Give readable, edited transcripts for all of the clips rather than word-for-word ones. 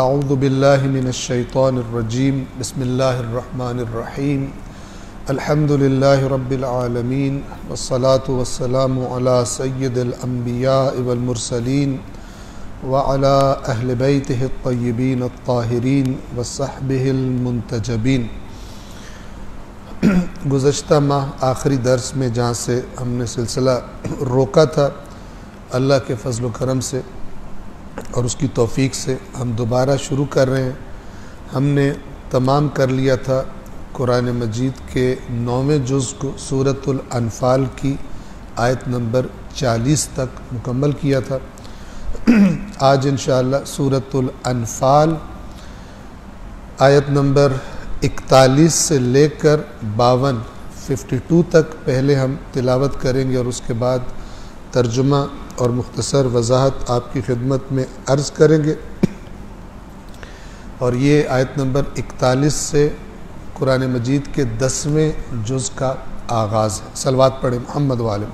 अऊज़ु बिल्लाहि मिनश्शैतानिर्रजीम बिस्मिल्लाहिर्रहमानिर्रहीम अल्हम्दुलिल्लाहि रब्बिल आलमीन वस्सलातु वस्सलामु अला सय्यिदिल अंबिया वल मुरसलीन व अला अहलि बैतिहि अत्तय्यिबीन अत्ताहिरीन व सहबिहिल मुंतजबीन। गुज़श्ता माह आखिरी दर्स में जहाँ से हमने सिलसिला रोका था, अल्लाह के फज़ल व करम से और उसकी तौफ़ीक़ से हम दोबारा शुरू कर रहे हैं। हमने तमाम कर लिया था कुरान मजीद के 9वें जुज़ को, सूरतुल अनफ़ाल की आयत नंबर 40 तक मुकम्मल किया था। आज इंशाअल्लाह सूरतुल अनफ़ाल आयत नंबर 41 से लेकर 52 तक पहले हम तिलावत करेंगे और उसके बाद तर्जुमा और मुख्तसर वजाहत आपकी खिदमत में अर्ज़ करेंगे। और ये आयत नंबर 41 से कुरान मजीद के 10वें जुज़ का आगाज़ है। सलवात पढ़े मोहम्मद वाले।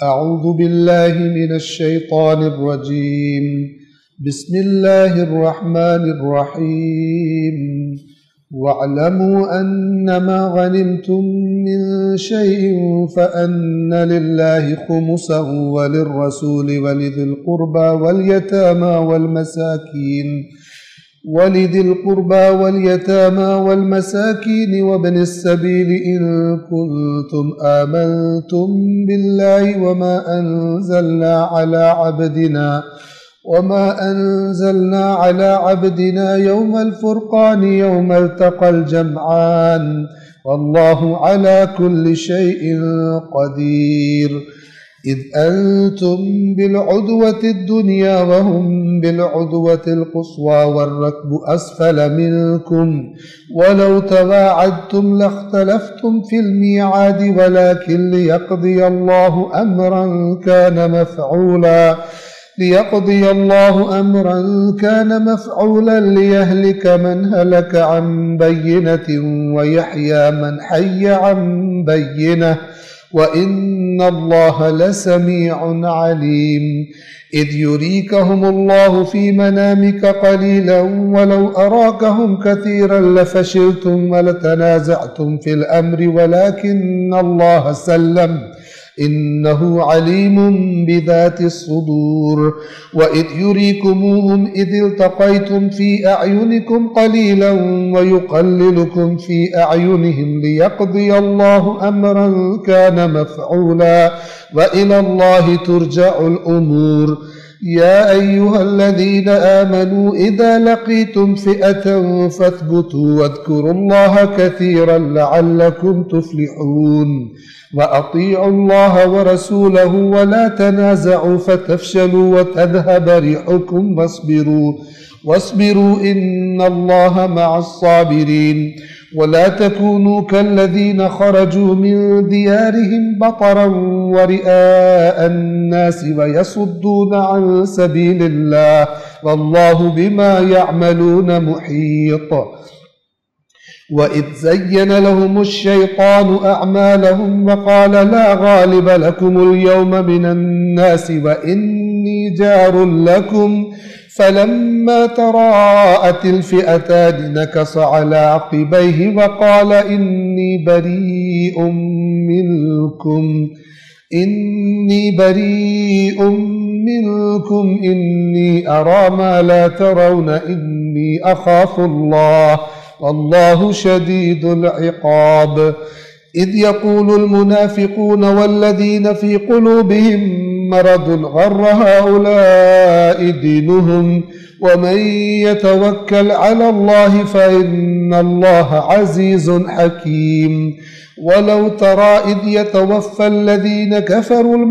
अऊज़ु बिल्लाहि मिनश्शैतानिर रजीम बिस्मिल्लाहिर रहमानिर रहीम वअलमू अन्नमा गनिमतुम मिन शैइन फ़अन्न लिल्लाहि खुमुसहु वलिर्रसूलि वलिदिल क़ुर्बा वलयतामा वब्निस सबील इन कुंतुम आमनतुम बिल्लाहि वमा अनज़लना अला अब्दिना यौमल फ़ुरक़ान यौमल तक़ल जमआन वल्लाहु अला कुल्लि शैइन क़दीर। इज़ अंतुम बिलउद्वतिद दुनिया वहुम बिलउद्वतिल क़ुस्वा वर्रक्बु अस्फ़ल मिनकुम वलौ तवाअदतुम लख्तलफ़्तुम फ़िल मिआद वलाकिन लियक़ज़िय अल्लाहु अम्रन कान मफ़ऊला लियहलिक मन हलक अन बय्यिनतिन व यहया मन हय्य अन बय्यिनह व इन्नल्लाह लसमीउन अलीम। इज़ युरीकहुमुल्लाहु फ़ी मनामिक क़लीलन वलौ अराकहुम कसीरन लफ़शिलतुम वलतनाज़अतुम फ़िल अम्रि वलाकिन्नल्लाह सल्लम इन्नहु अलीमुम बिज़ातिस सुदूर। व इज़ युरीकुमूहुम इज़ इल्तक़ैतुम फ़ी अअयुनिकुम क़लीलन व युक़ल्लिलुकुम फ़ी अअयुनिहिम लियक़ज़िय अल्लाहु अम्रन कान मफ़ऊला व इलल्लाहि तुरजअुल उमूर। या अय्युहल्लज़ीन आमनू इज़ा लक़ीतुम फ़िअतन फ़ाथबुतू वज़्कुरुल्लाह कसीरन लअल्लकुम तुफ़्लिहून। व अतीउल्लाह व रसूलहु व ला तनाज़अू फ़तफ़शलू व तज़हब रिहुकुम वस्बिरू इन्नल्लाह मअस्साबिरीन। व ला तकूनू कल्लज़ीन ख़रजू मिन दियारिहिम बतरन व रिआअन नासि व यसुद्दून अन सबीलिल्लाह वल्लाहु बिमा यअमलून मुहीत। वइज़ ज़य्यन लहुमुश्शैतानु अअमालहुम वक़ाल ला गालिब लकुमुल यौम मिनन्नासि व इन्नी जारुल लकुम फलम्मा तराअतिल फ़िअतानि नकस अला अक़बैहि वक़ाल इन्नी बरीउम मिनकुम इन्नी अरा मा ला तरौन इन्नी अख़ाफ़ुल्लाह वल्लाहु शदीदुल इक़ाब। इज़ यक़ूलुल मुनाफ़िक़ून वल्लज़ीन फ़ी क़ुलूबिहिम मरदुन ग़र्र हाउलाइ दीनुहुम व मन यतवक्कल अलल्लाहि फ़इन्नल्लाह अज़ीज़ुन हकीम। वलौ तरा इज़ यतवफ़्फ़ल लज़ीन कफ़रुल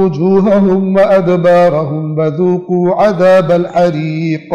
वुजूहहुम व अदबारहुम फ़ज़ूक़ू अज़ाबल हरीक़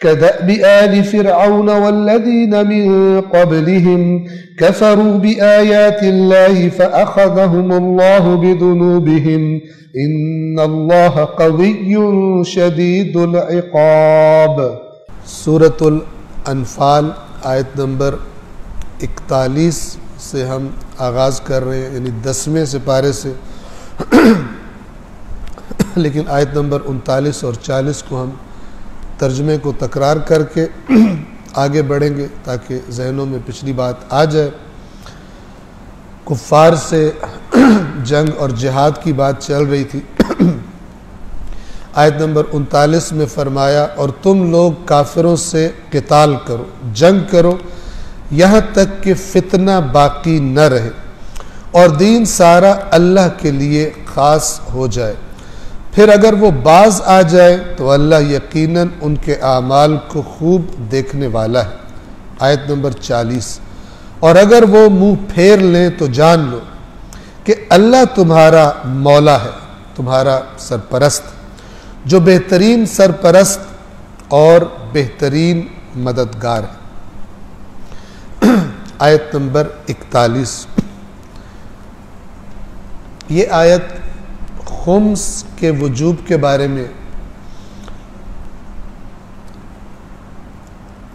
कदअबि आलि फिरऔन वल्लज़ीन मिन क़ब्लिहिम कफ़रू बिआयातिल्लाहि फ़अख़ज़हुमुल्लाहु बिज़ुनूबिहिम इन्नल्लाह क़विय्युन शदीदुल इक़ाब। सूरतुल अनफ़ाल आयत नंबर 41 से हम आगाज़ कर रहे हैं, यानी 10वें सिपारे से। लेकिन आयत नंबर 39 और 40 को हम तर्जमे को तकरार करके आगे बढ़ेंगे ताकि जहनों में पिछली बात आ जाए। कुफ़ार से जंग और जिहाद की बात चल रही थी। आयत नंबर 39 में फरमाया, और तुम लोग काफिरों से क़िताल करो, जंग करो, यहाँ तक कि फितना बाकी न रहे और दीन सारा अल्लाह के लिए ख़ास हो जाए। फिर अगर वो बाज आ जाए तो अल्लाह यकीनन उनके आमाल को खूब देखने वाला है। आयत नंबर 40, और अगर वो मुंह फेर लें तो जान लो कि अल्लाह तुम्हारा मौला है, तुम्हारा सरपरस्त, जो बेहतरीन सरपरस्त और बेहतरीन मददगार है। आयत नंबर 41, ये आयत खुम्स के वजूब के बारे में,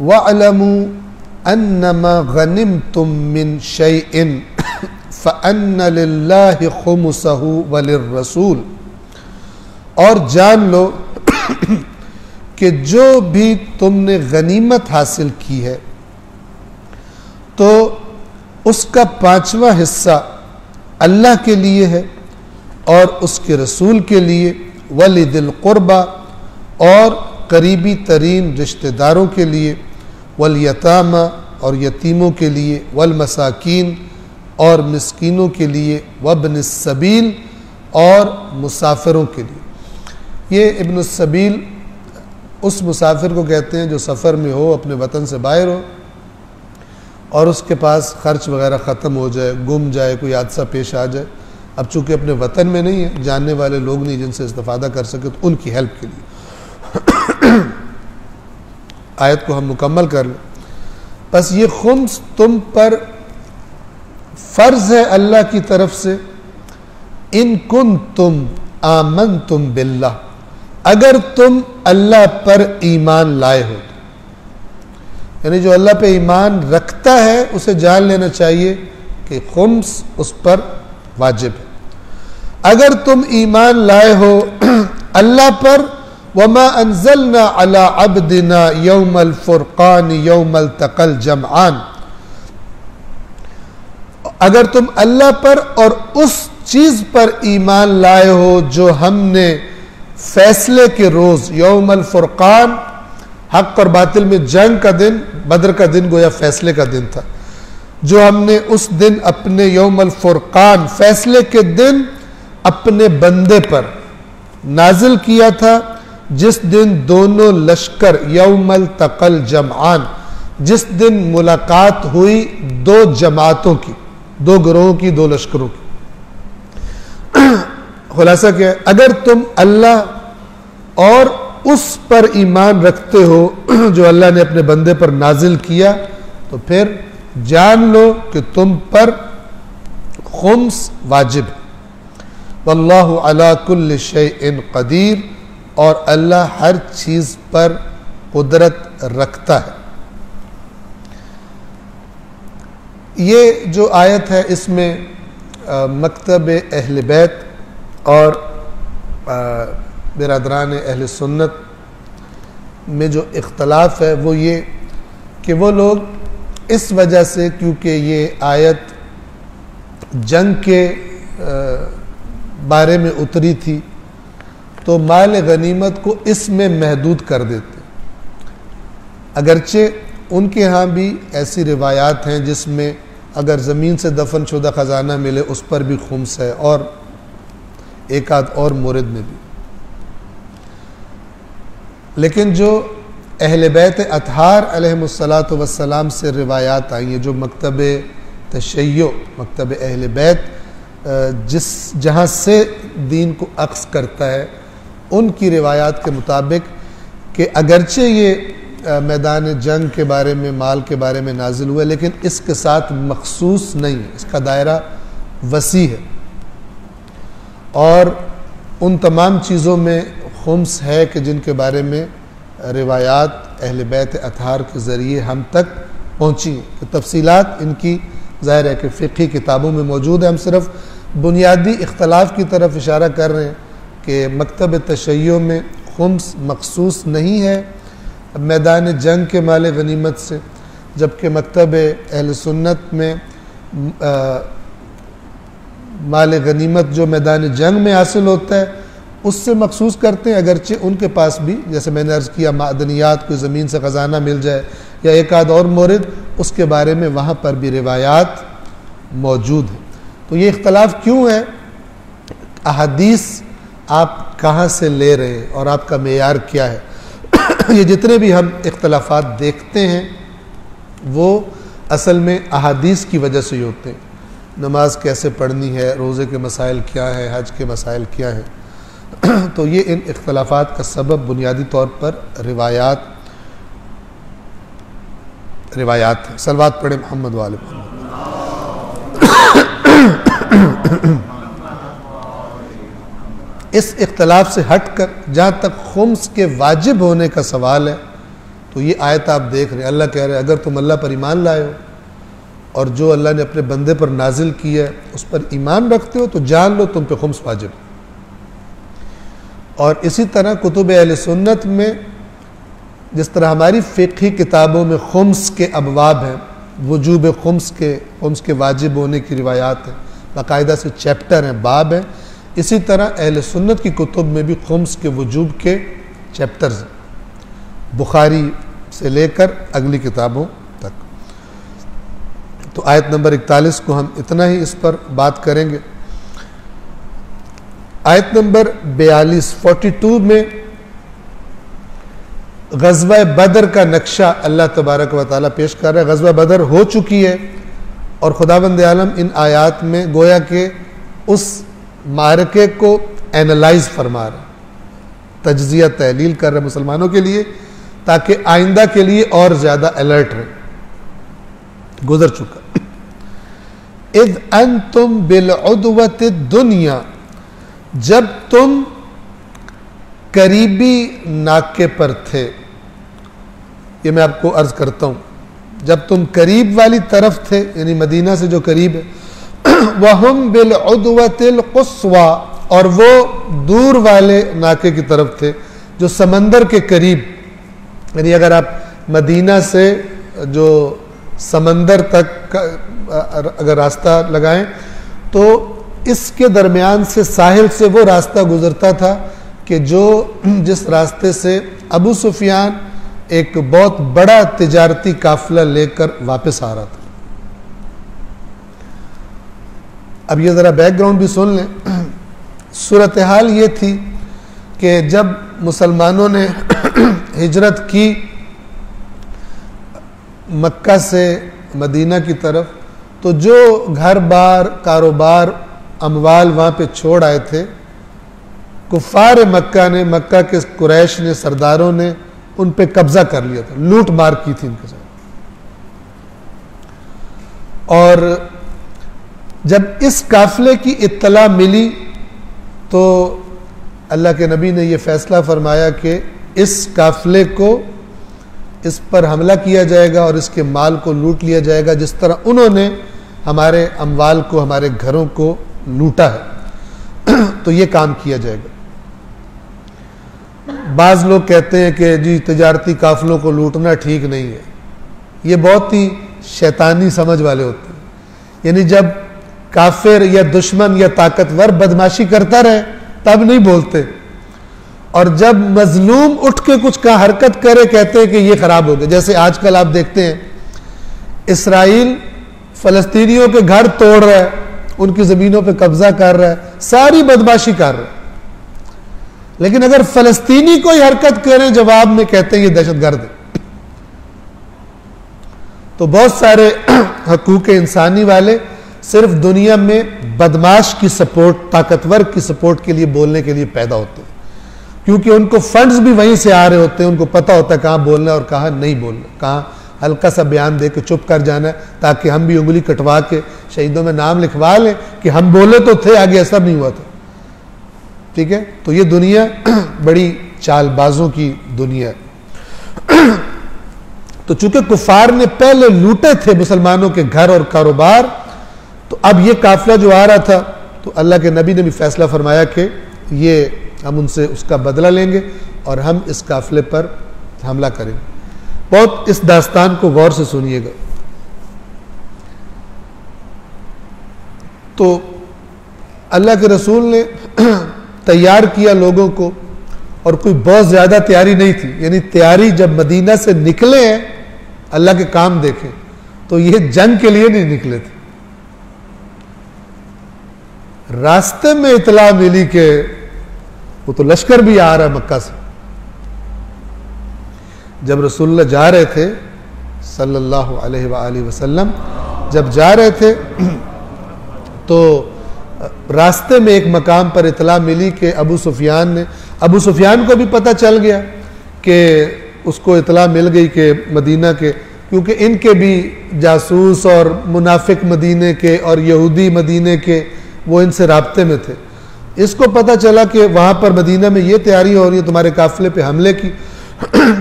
वअलमू अन्नमा गनिमतुम मिन शैइन फअन्न लिल्लाहि खुमुसहु वलिर्रसूल, और जान लो कि जो भी तुमने गनीमत हासिल की है तो उसका 5वां हिस्सा अल्लाह के लिए है और उसके रसूल के लिए, वलिदिल क़ुरबा, और करीबी तरीन रिश्तेदारों के लिए, वल यतामा, और यतीमों के लिए, वल मसाकीन, और मिस्कीनों के लिए, वब्निस सबील, और मुसाफिरों के लिए। ये इब्न सबील उस मुसाफिर को कहते हैं जो सफ़र में हो, अपने वतन से बाहर हो और उसके पास ख़र्च वगैरह ख़त्म हो जाए, गुम जाए, कोई हादसा पेश आ जाए। अब चूँकि अपने वतन में नहीं है, जानने वाले लोग नहीं जिनसे इस्तेफ़ादा कर सके, तो उनकी हेल्प के लिए। आयत को हम मुकम्मल कर लें। बस ये खुम्स तुम पर फ़र्ज़ है अल्लाह की तरफ से, इन कुन तुम आमन तुम बिल्लाह, अगर तुम अल्लाह पर ईमान लाए हो। यानी जो अल्लाह पे ईमान रखता है उसे जान लेना चाहिए कि खुम्स उस पर वाजिब है। अगर तुम ईमान लाए हो अल्लाह पर, वमा अंज़लना अला अब्दिना यौमल फुरक़ान यौमल तक़ल जमआन, अगर तुम अल्लाह पर और उस चीज़ पर ईमान लाए हो जो हमने फैसले के रोज़, यौमल फुरक़ान, हक और बातिल में जंग का दिन, बद्र का दिन गोया फैसले का दिन था, जो हमने उस दिन अपने यौमल फुरक़ान, फैसले के दिन, अपने बंदे पर नाजिल किया था, जिस दिन दोनों लश्कर, यौमल तक़ल जमआन, जिस दिन मुलाकात हुई दो जमातों की, दो गिरोहों की, दो लश्करों की। खुलासा क्या है, अगर तुम अल्लाह और उस पर ईमान रखते हो जो अल्लाह ने अपने बंदे पर नाजिल किया, तो फिर जान लो कि तुम पर खुम्स वाजिब है। वल्लाहु अला कुल्लि शैइन क़दीर, और अल्लाह हर चीज़ पर कुदरत रखता है। ये जो आयत है इसमें मकतब अहल बैत और बिरादरान अहल सुन्नत में जो इख्तलाफ है वो ये कि वो लोग इस वजह से, क्योंकि ये आयत जंग के बारे में उतरी थी, तो माल गनीमत को इसमें महदूद कर देते। अगरचे उनके यहाँ भी ऐसी रिवायात हैं जिसमें अगर ज़मीन से दफन शुदा ख़जाना मिले उस पर भी खुम्स है, और एक आध और मोरद में भी। लेकिन जो अहले बैत अतहार अलैहिमुस्सलातु वस्सलाम से रिवायात आई हैं, जो मकतब तशय्यो, मकतब अहले बैत जहाँ से दीन को अक्स करता है, उनकी रिवायात के मुताबिक कि अगरचे ये मैदान जंग के बारे में, माल के बारे में नाजिल हुआ, लेकिन इसके साथ मखसूस नहीं है, इसका दायरा वसी है। और उन तमाम चीज़ों में खुम्स है कि जिनके बारे में रिवायात अहले बैत अतहार के ज़रिए हम तक पहुँची हैं, कि तफसीलात इनकी ज़ाहिर है कि फ़िक़ही किताबों में मौजूद है। हम सिर्फ बुनियादी इख्तलाफ की तरफ इशारा कर रहे हैं कि मकतब तशय्यो में खुम्स मखसूस नहीं है मैदान जंग के माल गनीमत से, जबकि मकतब अहल सुन्नत में माल गनीमत जो मैदान जंग में हासिल होता है उससे मखसूस करते हैं। अगरचे उनके पास भी, जैसे मैंने अर्ज़ किया, मादनियात, कोई ज़मीन से ख़जाना मिल जाए या एक आध और मोरद, उसके बारे में वहाँ पर भी रिवायात मौजूद है। तो ये इख्तलाफ क्यों है? अहादीस आप कहाँ से ले रहे हैं और आपका मेयार क्या है? ये जितने भी हम इख्तलाफात देखते हैं वो असल में अहादीस की वजह से ही होते हैं। नमाज कैसे पढ़नी है, रोज़े के मसाइल क्या है, हज के मसाइल क्या हैं, तो ये इन इख्तलाफात का सबब बुनियादी तौर पर रिवायात है। सलवात पढ़े मोहम्मद वाले मोहम्मद। इस इख्तलाफ से हट कर जहाँ तक खुम्स के वाजिब होने का सवाल है, तो ये आयत आप देख रहे हैं, अल्लाह कह रहे हैं अगर तुम अल्लाह पर ईमान लाए हो और जो अल्लाह ने अपने बंदे पर नाजिल किया है उस पर ईमान रखते हो, तो जान लो तुम पे खुम्स वाजिब। और इसी तरह कुतुब अहले सुन्नत में जिस तरह हमारी फ़िक़ही किताबों में खुम्स के अबवाब हैं, वजूब खुम्स के वाजिब होने की रिवायात है, बाकायदा से चैप्टर हैं, बाब हैं, इसी तरह अहले सुन्नत की कुतुब में भी खुम्स के वजूब के चैप्टर्स हैं, बुखारी से लेकर अगली किताबों तक। तो आयत नंबर 41 को हम इतना ही इस पर बात करेंगे। आयत नंबर 42 में ग़ज़वा बदर का नक्शा अल्लाह तबारक व तआला पेश कर रहा है। ग़ज़वा बदर हो चुकी है और खुदावंद आलम इन आयात में गोया के उस मारके को एनालाइज फरमा रहे, तज्ज़िया तहलील कर रहे मुसलमानों के लिए, ताकि आइंदा के लिए और ज़्यादा अलर्ट रहे। गुजर चुका। इज़ अंतुम बिलउद्वति दुनिया, जब तुम करीबी नाके पर थे, ये मैं आपको अर्ज करता हूँ, जब तुम करीब वाली तरफ थे, यानी मदीना से जो करीब है, वहुम बिलउद्वतिल कुस्वा, और वो दूर वाले नाके की तरफ थे जो समंदर के करीब, यानी अगर आप मदीना से जो समंदर तक अगर रास्ता लगाएं तो इसके दरमियान से साहिल से वो रास्ता गुजरता था कि जिस रास्ते से अबू सुफियान एक बहुत बड़ा तिजारती काफिला लेकर वापस आ रहा था। अब ये ज़रा बैकग्राउंड भी सुन लें। सूरत हाल ये थी कि जब मुसलमानों ने हिजरत की मक्का से मदीना की तरफ, तो जो घर बार, कारोबार, अमवाल वहाँ पे छोड़ आए थे, कुफ़ार मक्का ने, मक्का के कुरैश ने, सरदारों ने उन पे कब्जा कर लिया था, लूट मार की थी इनके साथ। और जब इस काफिले की इत्तला मिली तो अल्लाह के नबी ने यह फैसला फरमाया कि इस काफिले को, इस पर हमला किया जाएगा और इसके माल को लूट लिया जाएगा जिस तरह उन्होंने हमारे अमवाल को, हमारे घरों को लूटा है। तो ये काम किया जाएगा। बाज़ लोग कहते हैं कि जी तिजारती काफिलों को लूटना ठीक नहीं है। ये बहुत ही शैतानी समझ वाले होते हैं। यानी जब काफिर या दुश्मन या ताकतवर बदमाशी करता रहे तब नहीं बोलते, और जब मजलूम उठ के कुछ का हरकत करे कहते हैं कि ये खराब हो गया। जैसे आजकल आप देखते हैं इसराइल फलस्तीनियों के घर तोड़ रहा है, उनकी ज़मीनों पे कब्जा कर रहा है, सारी बदमाशी कर रहा है, लेकिन अगर फलस्तीनी कोई हरकत करे जवाब में कहते हैं ये दहशतगर्द है। तो बहुत सारे हकूक़ इंसानी वाले सिर्फ दुनिया में बदमाश की सपोर्ट, ताकतवर की सपोर्ट के लिए बोलने के लिए पैदा होते हैं। क्योंकि उनको फंड्स भी वहीं से आ रहे होते हैं, उनको पता होता है कहाँ बोलना है और कहाँ नहीं बोलना, कहाँ हल्का सा बयान दे के चुप कर जाना है, ताकि हम भी उंगली कटवा के शहीदों में नाम लिखवा लें कि हम बोले तो थे, आगे असर नहीं हुआ था। ठीक है, तो ये दुनिया बड़ी चालबाजों की दुनिया है। तो चूंकि कुफार ने पहले लूटे थे मुसलमानों के घर और कारोबार, तो अब ये काफिला जो आ रहा था, तो अल्लाह के नबी ने भी फैसला फरमाया कि ये हम उनसे उसका बदला लेंगे और हम इस काफिले पर हमला करेंगे। बहुत इस दास्तान को गौर से सुनिएगा। तो अल्लाह के रसूल ने तैयार किया लोगों को, और कोई बहुत ज्यादा तैयारी नहीं थी, यानी तैयारी जब मदीना से निकले हैं, अल्लाह के काम देखें, तो ये जंग के लिए नहीं निकले थे। रास्ते में इतला मिली कि वो तो लश्कर भी आ रहा है मक्का से। जब रसूलुल्लाह जा रहे थे सल्लल्लाहु अलैहि वसल्लम, जब जा रहे थे तो रास्ते में एक मकाम पर इतला मिली कि अबू सुफियान को भी पता चल गया कि उसको इतला मिल गई कि मदीना के, क्योंकि इनके भी जासूस और मुनाफिक मदीने के और यहूदी मदीने के वो इनसे राब्ते में थे। इसको पता चला कि वहाँ पर मदीना में ये तैयारी हो रही है तुम्हारे काफिले पे हमले की।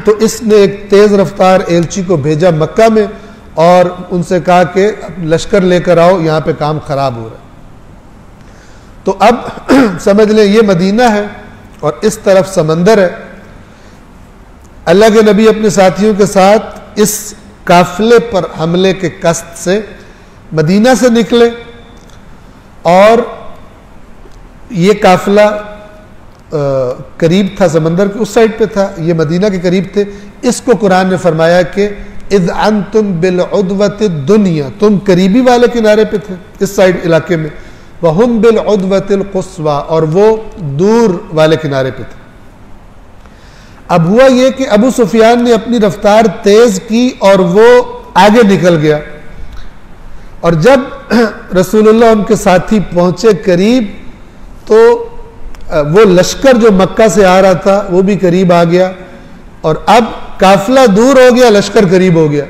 तो इसने एक तेज़ रफ्तार एलची को भेजा मक्का में और उनसे कहा कि लश्कर लेकर आओ, यहाँ पे काम खराब हो रहा है। तो अब समझ लें ये मदीना है और इस तरफ समंदर है। अल्लाह के नबी अपने साथियों के साथ इस काफिले पर हमले के कस्त से मदीना से निकले, और ये काफिला करीब था, समंदर के उस साइड पे था, ये मदीना के करीब थे। इसको कुरान ने फरमाया कि इज़ अंतुम बिल उद्वति दुनिया, तुम करीबी वाले किनारे पे थे इस साइड इलाके में, वहुम बिल उद्वतिल कुस्वा, और वो दूर वाले किनारे पे थे। अब हुआ ये कि अबू सुफियान ने अपनी रफ्तार तेज की और वो आगे निकल गया, और जब रसूलुल्लाह उनके साथी पहुंचे करीब, तो वो लश्कर जो मक्का से आ रहा था वो भी करीब आ गया, और अब काफिला दूर हो गया, लश्कर करीब हो गया।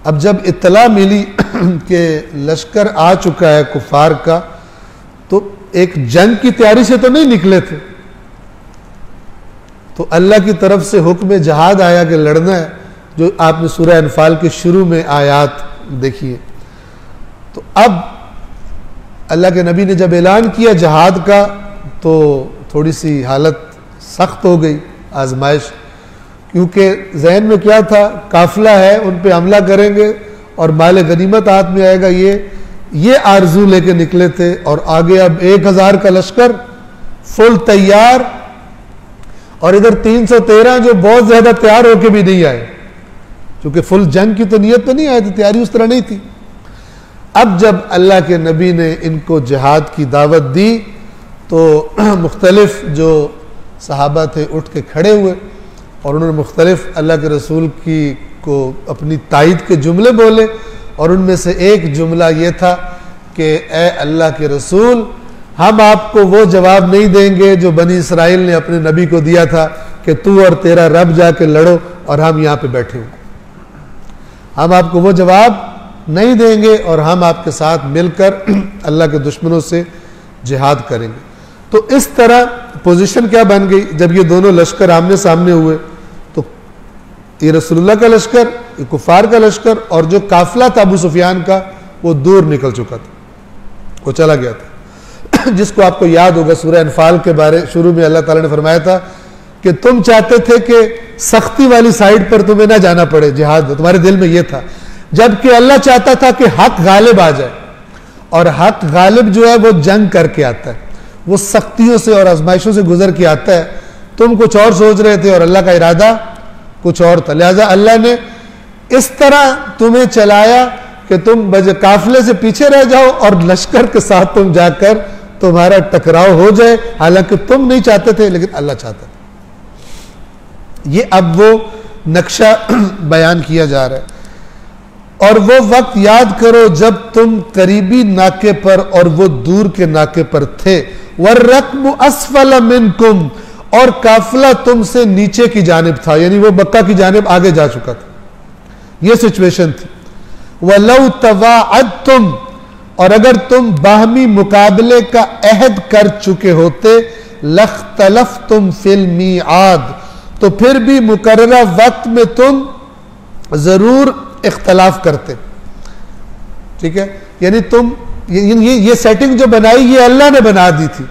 अब जब इत्तला मिली कि लश्कर आ चुका है कुफार का, तो एक जंग की तैयारी से तो नहीं निकले थे, तो अल्लाह की तरफ से हुक्म जहाद आया कि लड़ना है, जो आपने सूरह अनफाल के शुरू में आयात देखिए। तो अब अल्लाह के नबी ने जब ऐलान किया जहाद का, तो थोड़ी सी हालत सख्त हो गई, आजमाइश, क्योंकि जहन में क्या था, काफिला है, उन पे हमला करेंगे और माल गनीमत हाथ में आएगा, ये आरजू लेके निकले थे। और आगे अब 1000 का लश्कर फुल तैयार, और इधर 313 जो बहुत ज्यादा तैयार होके भी नहीं आए, क्योंकि फुल जंग की तो नीयत तो नहीं आई थी, तैयारी उस तरह नहीं थी। अब जब अल्लाह के नबी ने इनको जिहाद की दावत दी, तो मुख्तलिफ जो सहाबा थे उठ के खड़े हुए और उन्होंने मुख्तलिफ अल्लाह के रसूल की को अपनी तायद के जुमले बोले, और उनमें से एक जुमला ये था कि ए अल्लाह के रसूल, हम आपको वो जवाब नहीं देंगे जो बनी इसराइल ने अपने नबी को दिया था कि तू और तेरा रब जाके लड़ो और हम यहाँ पे बैठे हुए। हम आपको वो जवाब नहीं देंगे और हम आपके साथ मिलकर अल्लाह के दुश्मनों से जिहाद करेंगे। तो इस तरह पोजीशन क्या बन गई, जब ये दोनों लश्कर आमने सामने हुए, तो ये रसूलुल्लाह का लश्कर, ये कुफार का लश्कर, और जो काफिला था अबू सुफियान का, वो दूर निकल चुका था, वो चला गया था। जिसको आपको याद होगा सूरह अनफाल के बारे शुरू में अल्लाह ताला ने फरमाया था कि तुम चाहते थे कि सख्ती वाली साइड पर तुम्हें ना जाना पड़े जिहाद में, तुम्हारे दिल में यह था, जबकि अल्लाह चाहता था कि हक गालिब आ जाए, और हक गालिब जो है वो जंग करके आता है, वो सख्तियों से और आजमाइशों से गुजर के आता है। तुम कुछ और सोच रहे थे और अल्लाह का इरादा कुछ और था, लिहाजा अल्लाह ने इस तरह तुम्हें चलाया कि तुम काफिले से पीछे रह जाओ और लश्कर के साथ तुम जाकर तुम्हारा टकराव हो जाए, हालांकि तुम नहीं चाहते थे लेकिन अल्लाह चाहता था। ये अब वो नक्शा बयान किया जा रहा है। और वो वक्त याद करो जब तुम करीबी नाके पर और वो दूर के नाके पर थे। वर्रक्बु अस्फल मिनकुम, और काफिला तुमसे नीचे की जानिब था, यानी वो मक्का की जानिब आगे जा चुका था, ये सिचुएशन थी। वलौ तवाअदतुम, और अगर तुम बाहमी मुकाबले का अहद कर चुके होते, लख्तलफ्तुम फिल मीआद, तो फिर भी मुकर्ररा वक्त में तुम जरूर इख्तलाफ करते। ठीक है, यानी तुम ये सेटिंग जो बनाई ये अल्लाह ने बना दी थी।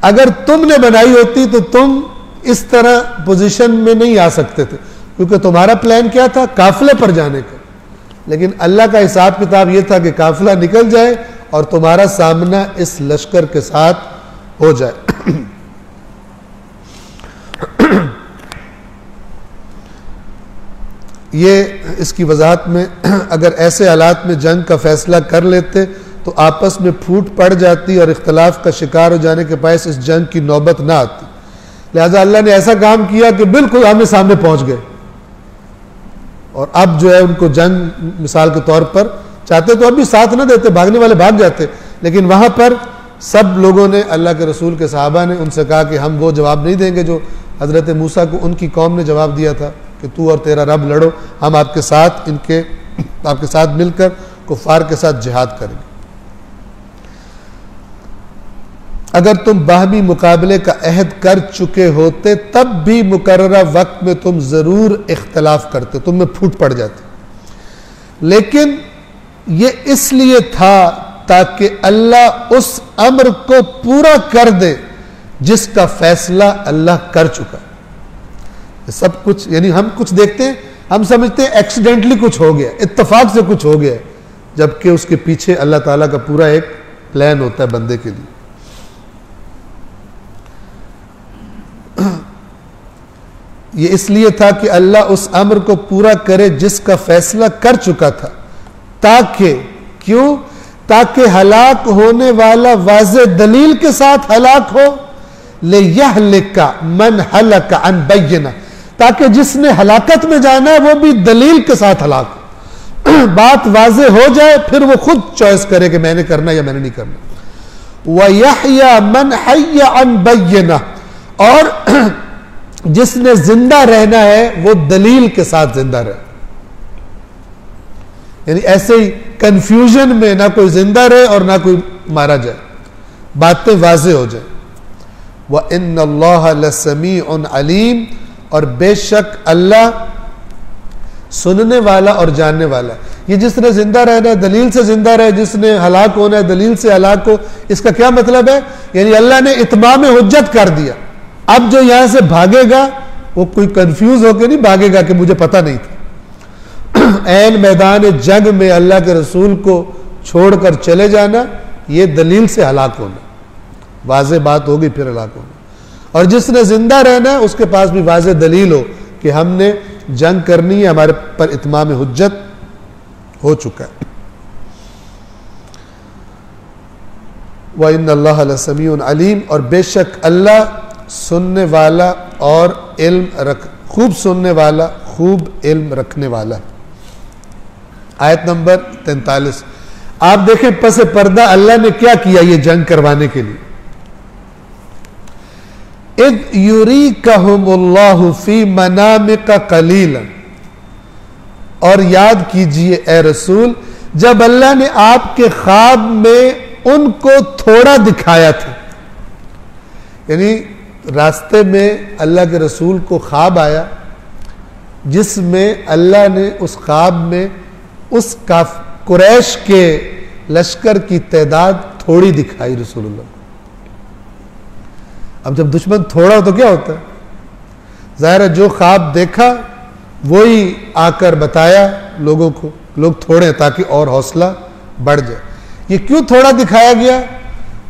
अगर तुमने बनाई होती तो तुम इस तरह पोजीशन में नहीं आ सकते थे, क्योंकि तुम्हारा प्लान क्या था, काफिले पर जाने का। लेकिन अल्लाह का हिसाब किताब यह था कि काफिला निकल जाए और तुम्हारा सामना इस लश्कर के साथ हो जाए। ये इसकी वजाहत में अगर ऐसे हालात में जंग का फैसला कर लेते तो आपस में फूट पड़ जाती और इख्तलाफ का शिकार हो जाने के पास इस जंग की नौबत ना आती। लिहाजा अल्लाह ने ऐसा काम किया कि बिल्कुल आमने सामने पहुंच गए, और अब जो है उनको जंग मिसाल के तौर पर चाहते तो अब भी साथ ना देते, भागने वाले भाग जाते, लेकिन वहां पर सब लोगों ने, अल्लाह के रसूल के सहाबा ने उनसे कहा कि हम वो जवाब नहीं देंगे जो हजरत मूसा को उनकी कौम ने जवाब दिया था कि तू और तेरा रब लड़ो, हम आपके साथ मिलकर कुफार के साथ जिहाद करेंगे। अगर तुम बाहमी मुकाबले का अहद कर चुके होते तब भी मुकर्ररा वक्त में तुम जरूर इख्तलाफ करते, तुम में फूट पड़ जाती। लेकिन ये इसलिए था ताकि अल्लाह उस अम्र को पूरा कर दे जिसका फैसला अल्लाह कर चुका। सब कुछ, यानी हम कुछ देखते हैं, हम समझते हैं एक्सीडेंटली कुछ हो गया, इत्तेफाक से कुछ हो गया, जबकि उसके पीछे अल्लाह ताला का पूरा एक प्लान होता है बंदे के लिए। ये इसलिए था कि अल्लाह उस अम्र को पूरा करे जिसका फैसला कर चुका था, ताकि क्यों, ताकि हलाक होने वाला वाज़े दलील के साथ हलाक हो, ले यहलिका मन हलक अन बैयिना, ताकि जिसने हलाकत में जाना है वो भी दलील के साथ हलाक हो। बात वाज़े हो जाए, फिर वो खुद चॉइस करे कि मैंने करना या मैंने नहीं करना। व यहया मन हय्या अन बैयिना, और जिसने जिंदा रहना है वो दलील के साथ जिंदा रहे, यानी ऐसे ही कंफ्यूजन में ना कोई जिंदा रहे और ना कोई मारा जाए, बातें वाज़े हो जाए। व इन्नल्लाह लसमीउन अलीम, और बेशक अल्लाह सुनने वाला और जानने वाला। ये जिसने जिंदा रहना है दलील से जिंदा रहे, जिसने हलाक होना है दलील से हलाक हो। इसका क्या मतलब है, यानी अल्लाह ने इत्माम हुज्जत कर दिया। अब जो यहां से भागेगा वो कोई कंफ्यूज होकर नहीं भागेगा कि मुझे पता नहीं था। ऐन मैदान जंग में अल्लाह के रसूल को छोड़कर चले जाना, ये दलील से हलाक होना, वाज़े बात होगी फिर हलाक होना। और जिसने जिंदा रहना है उसके पास भी वाज़े दलील हो कि हमने जंग करनी है, हमारे पर इत्माम हुज्जत हो चुका है। व इन्नल्लाह लसमीउन अलीम, और बेशक अल्लाह सुनने वाला और खूब सुनने वाला, खूब इल्म रखने वाला। आयत नंबर 43 आप देखें, पस पर्दा अल्लाह ने क्या किया ये जंग करवाने के लिए। इद युरीकहुमुल्लाहु फी मनामिका कलीलन, और याद कीजिए ए रसूल जब अल्लाह ने आपके ख्वाब में उनको थोड़ा दिखाया था। यानी रास्ते में अल्लाह के रसूल को ख्वाब आया जिसमें अल्लाह ने उस ख्वाब में उस कुरैश के लश्कर की तादाद थोड़ी दिखाई रसूलुल्लाह। अब जब दुश्मन थोड़ा हो तो क्या होता है, जाहिर है जो ख्वाब देखा वही आकर बताया लोगों को, लोग थोड़े ताकि और हौसला बढ़ जाए। ये क्यों थोड़ा दिखाया गया,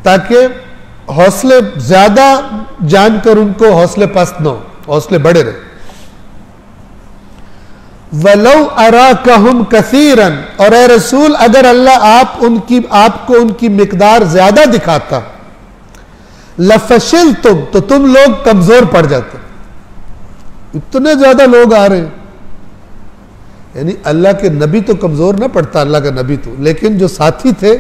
ताकि हौसले ज्यादा जानकर उनको हौसले पस्त न हो, हौसले बढ़े रहे। वलौ अराकहुम कसीरन, और ए रसूल अगर अल्लाह आपको उनकी मिकदार ज्यादा दिखाता, लफशिलतुम, तो तुम लोग कमजोर पड़ जाते। इतने ज्यादा लोग आ रहे हैं, यानी अल्लाह के नबी तो कमज़ोर ना पड़ता, अल्लाह का नबी तो, लेकिन जो साथी थे,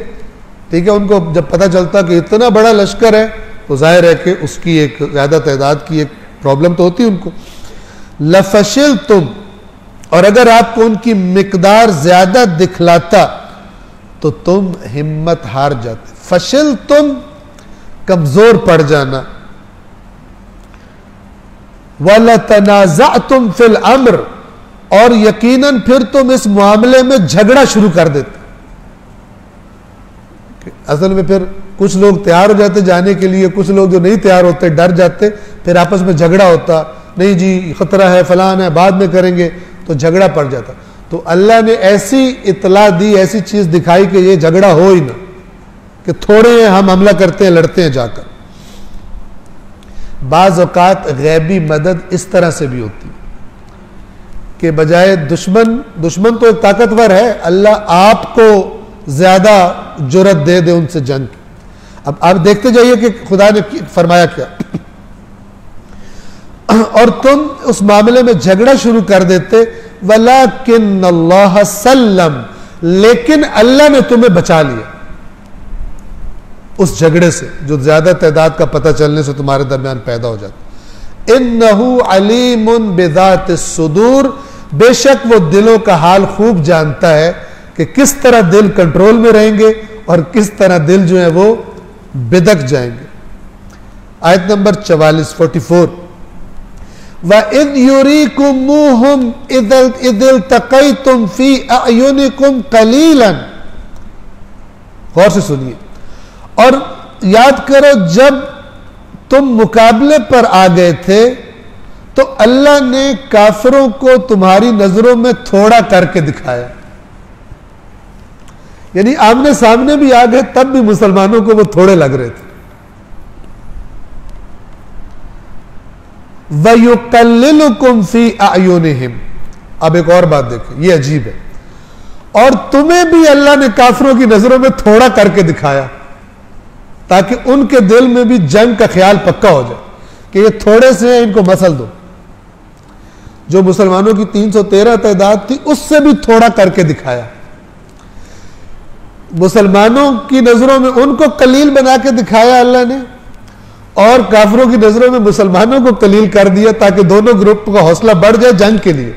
ठीक है, उनको जब पता चलता कि इतना बड़ा लश्कर है तो जाहिर है कि उसकी एक ज़्यादा तादाद की एक प्रॉब्लम तो होती उनको। लफशिल तुम, और अगर आपको उनकी मिकदार ज़्यादा दिखलाता तो तुम हिम्मत हार जाते। फशिल तुम, कमज़ोर पड़ जाना। वलतनाज़अतुम फिल अम्र, और यकीनन फिर तुम इस मामले में झगड़ा शुरू कर देते। असल में फिर कुछ लोग तैयार हो जाते जाने के लिए, कुछ लोग जो नहीं तैयार होते डर जाते, फिर आपस में झगड़ा होता, नहीं जी खतरा है, फलान है, बाद में करेंगे, तो झगड़ा पड़ जाता। तो अल्लाह ने ऐसी इतला दी, ऐसी चीज दिखाई कि ये झगड़ा हो ही ना, कि थोड़े हैं हम हमला करते हैं, लड़ते हैं जाकर। बाज़ औक़ात गैबी मदद इस तरह से भी होती है कि बजाय दुश्मन तो एक ताकतवर है, अल्लाह आपको ज्यादा जुर्रत दे दे उनसे जंग की। अब आप देखते जाइए कि खुदा ने फरमाया क्या, और तुम उस मामले में झगड़ा शुरू कर देते। वलाकिन अल्लाह सल्लम, लेकिन अल्लाह ने तुम्हें बचा लिया उस झगड़े से जो ज्यादा तादाद का पता चलने से तुम्हारे दरमियान पैदा हो जाता। इन्नहु अलीमुन बिज़ातिस सुदूर, बेशक वो दिलों का हाल खूब जानता है कि किस तरह दिल कंट्रोल में रहेंगे और किस तरह दिल जो है वो बिदक जाएंगे। आयत नंबर 44 44, व इद युरीकुमुहुम इदिल तक़ैतुम फी अयुनिकुम कलीलन, गौर से सुनिए, और याद करो जब तुम मुकाबले पर आ गए थे तो अल्लाह ने काफिरों को तुम्हारी नजरों में थोड़ा करके दिखाया। यानी आमने सामने भी आ गए तब भी मुसलमानों को वो थोड़े लग रहे थे। वयुकल्लिलुकुम फी अयुनिहिम, अब एक और बात देखें, ये अजीब है, और तुम्हें भी अल्लाह ने काफिरों की नजरों में थोड़ा करके दिखाया ताकि उनके दिल में भी जंग का ख्याल पक्का हो जाए कि ये थोड़े से हैं, इनको मसल दो। जो मुसलमानों की 313 तादाद थी उससे भी थोड़ा करके दिखाया। मुसलमानों की नजरों में उनको कलील बना के दिखाया अल्लाह ने, और काफिरों की नजरों में मुसलमानों को कलील कर दिया ताकि दोनों ग्रुप का हौसला बढ़ जाए जंग के लिए।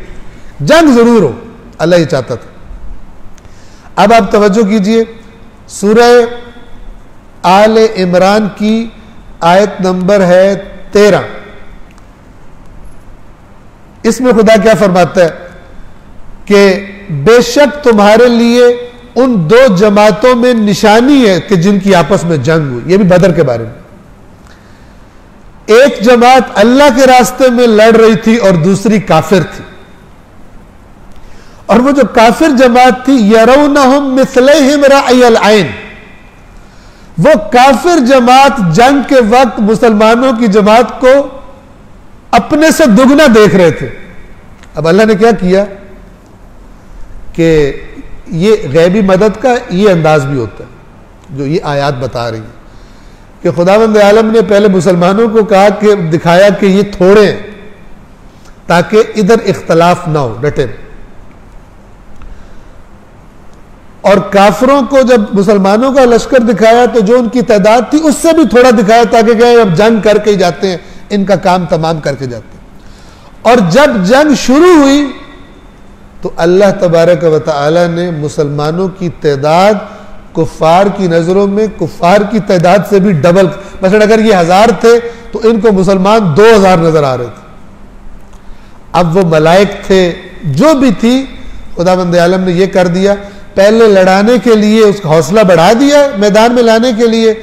जंग जरूर हो, अल्लाह ये चाहता था। अब आप तवज्जो कीजिए, सूरह आले इमरान की आयत नंबर है 13। इसमें खुदा क्या फरमाता है कि बेशक तुम्हारे लिए उन दो जमातों में निशानी है कि जिनकी आपस में जंग हुई। यह भी बदर के बारे में, एक जमात अल्लाह के रास्ते में लड़ रही थी और दूसरी काफिर थी, और वो जो काफिर जमात थी यरौनहुम मिस्लहिम राअयल ऐन, वो काफिर जमात जंग के वक्त मुसलमानों की जमात को अपने से दुगना देख रहे थे। अब अल्लाह ने क्या किया कि ये गैबी मदद का ये अंदाज भी होता है जो ये आयत बता रही है कि खुदावंद आलम ने पहले मुसलमानों को कहा कि दिखाया कि ये थोड़े हैं ताकि इधर इख्तलाफ ना हो, डटे। और काफिरों को जब मुसलमानों का लश्कर दिखाया तो जो उनकी तादाद थी उससे भी थोड़ा दिखाया ताकि क्या अब जंग करके ही जाते हैं, इनका काम तमाम करके जाते हैं। और जब जंग शुरू हुई तो अल्लाह तबारक व तआला ने मुसलमानों की तादाद कुफ्फार की नजरों में कुफ्फार की तादाद से भी डबल, मतलब अगर ये 1000 थे तो इनको मुसलमान 2000 नजर आ रहे थे। अब वो मलाइक थे जो भी थी, खुदावंद आलम ने ये कर दिया, पहले लड़ाने के लिए उसका हौसला बढ़ा दिया मैदान में लाने के लिए,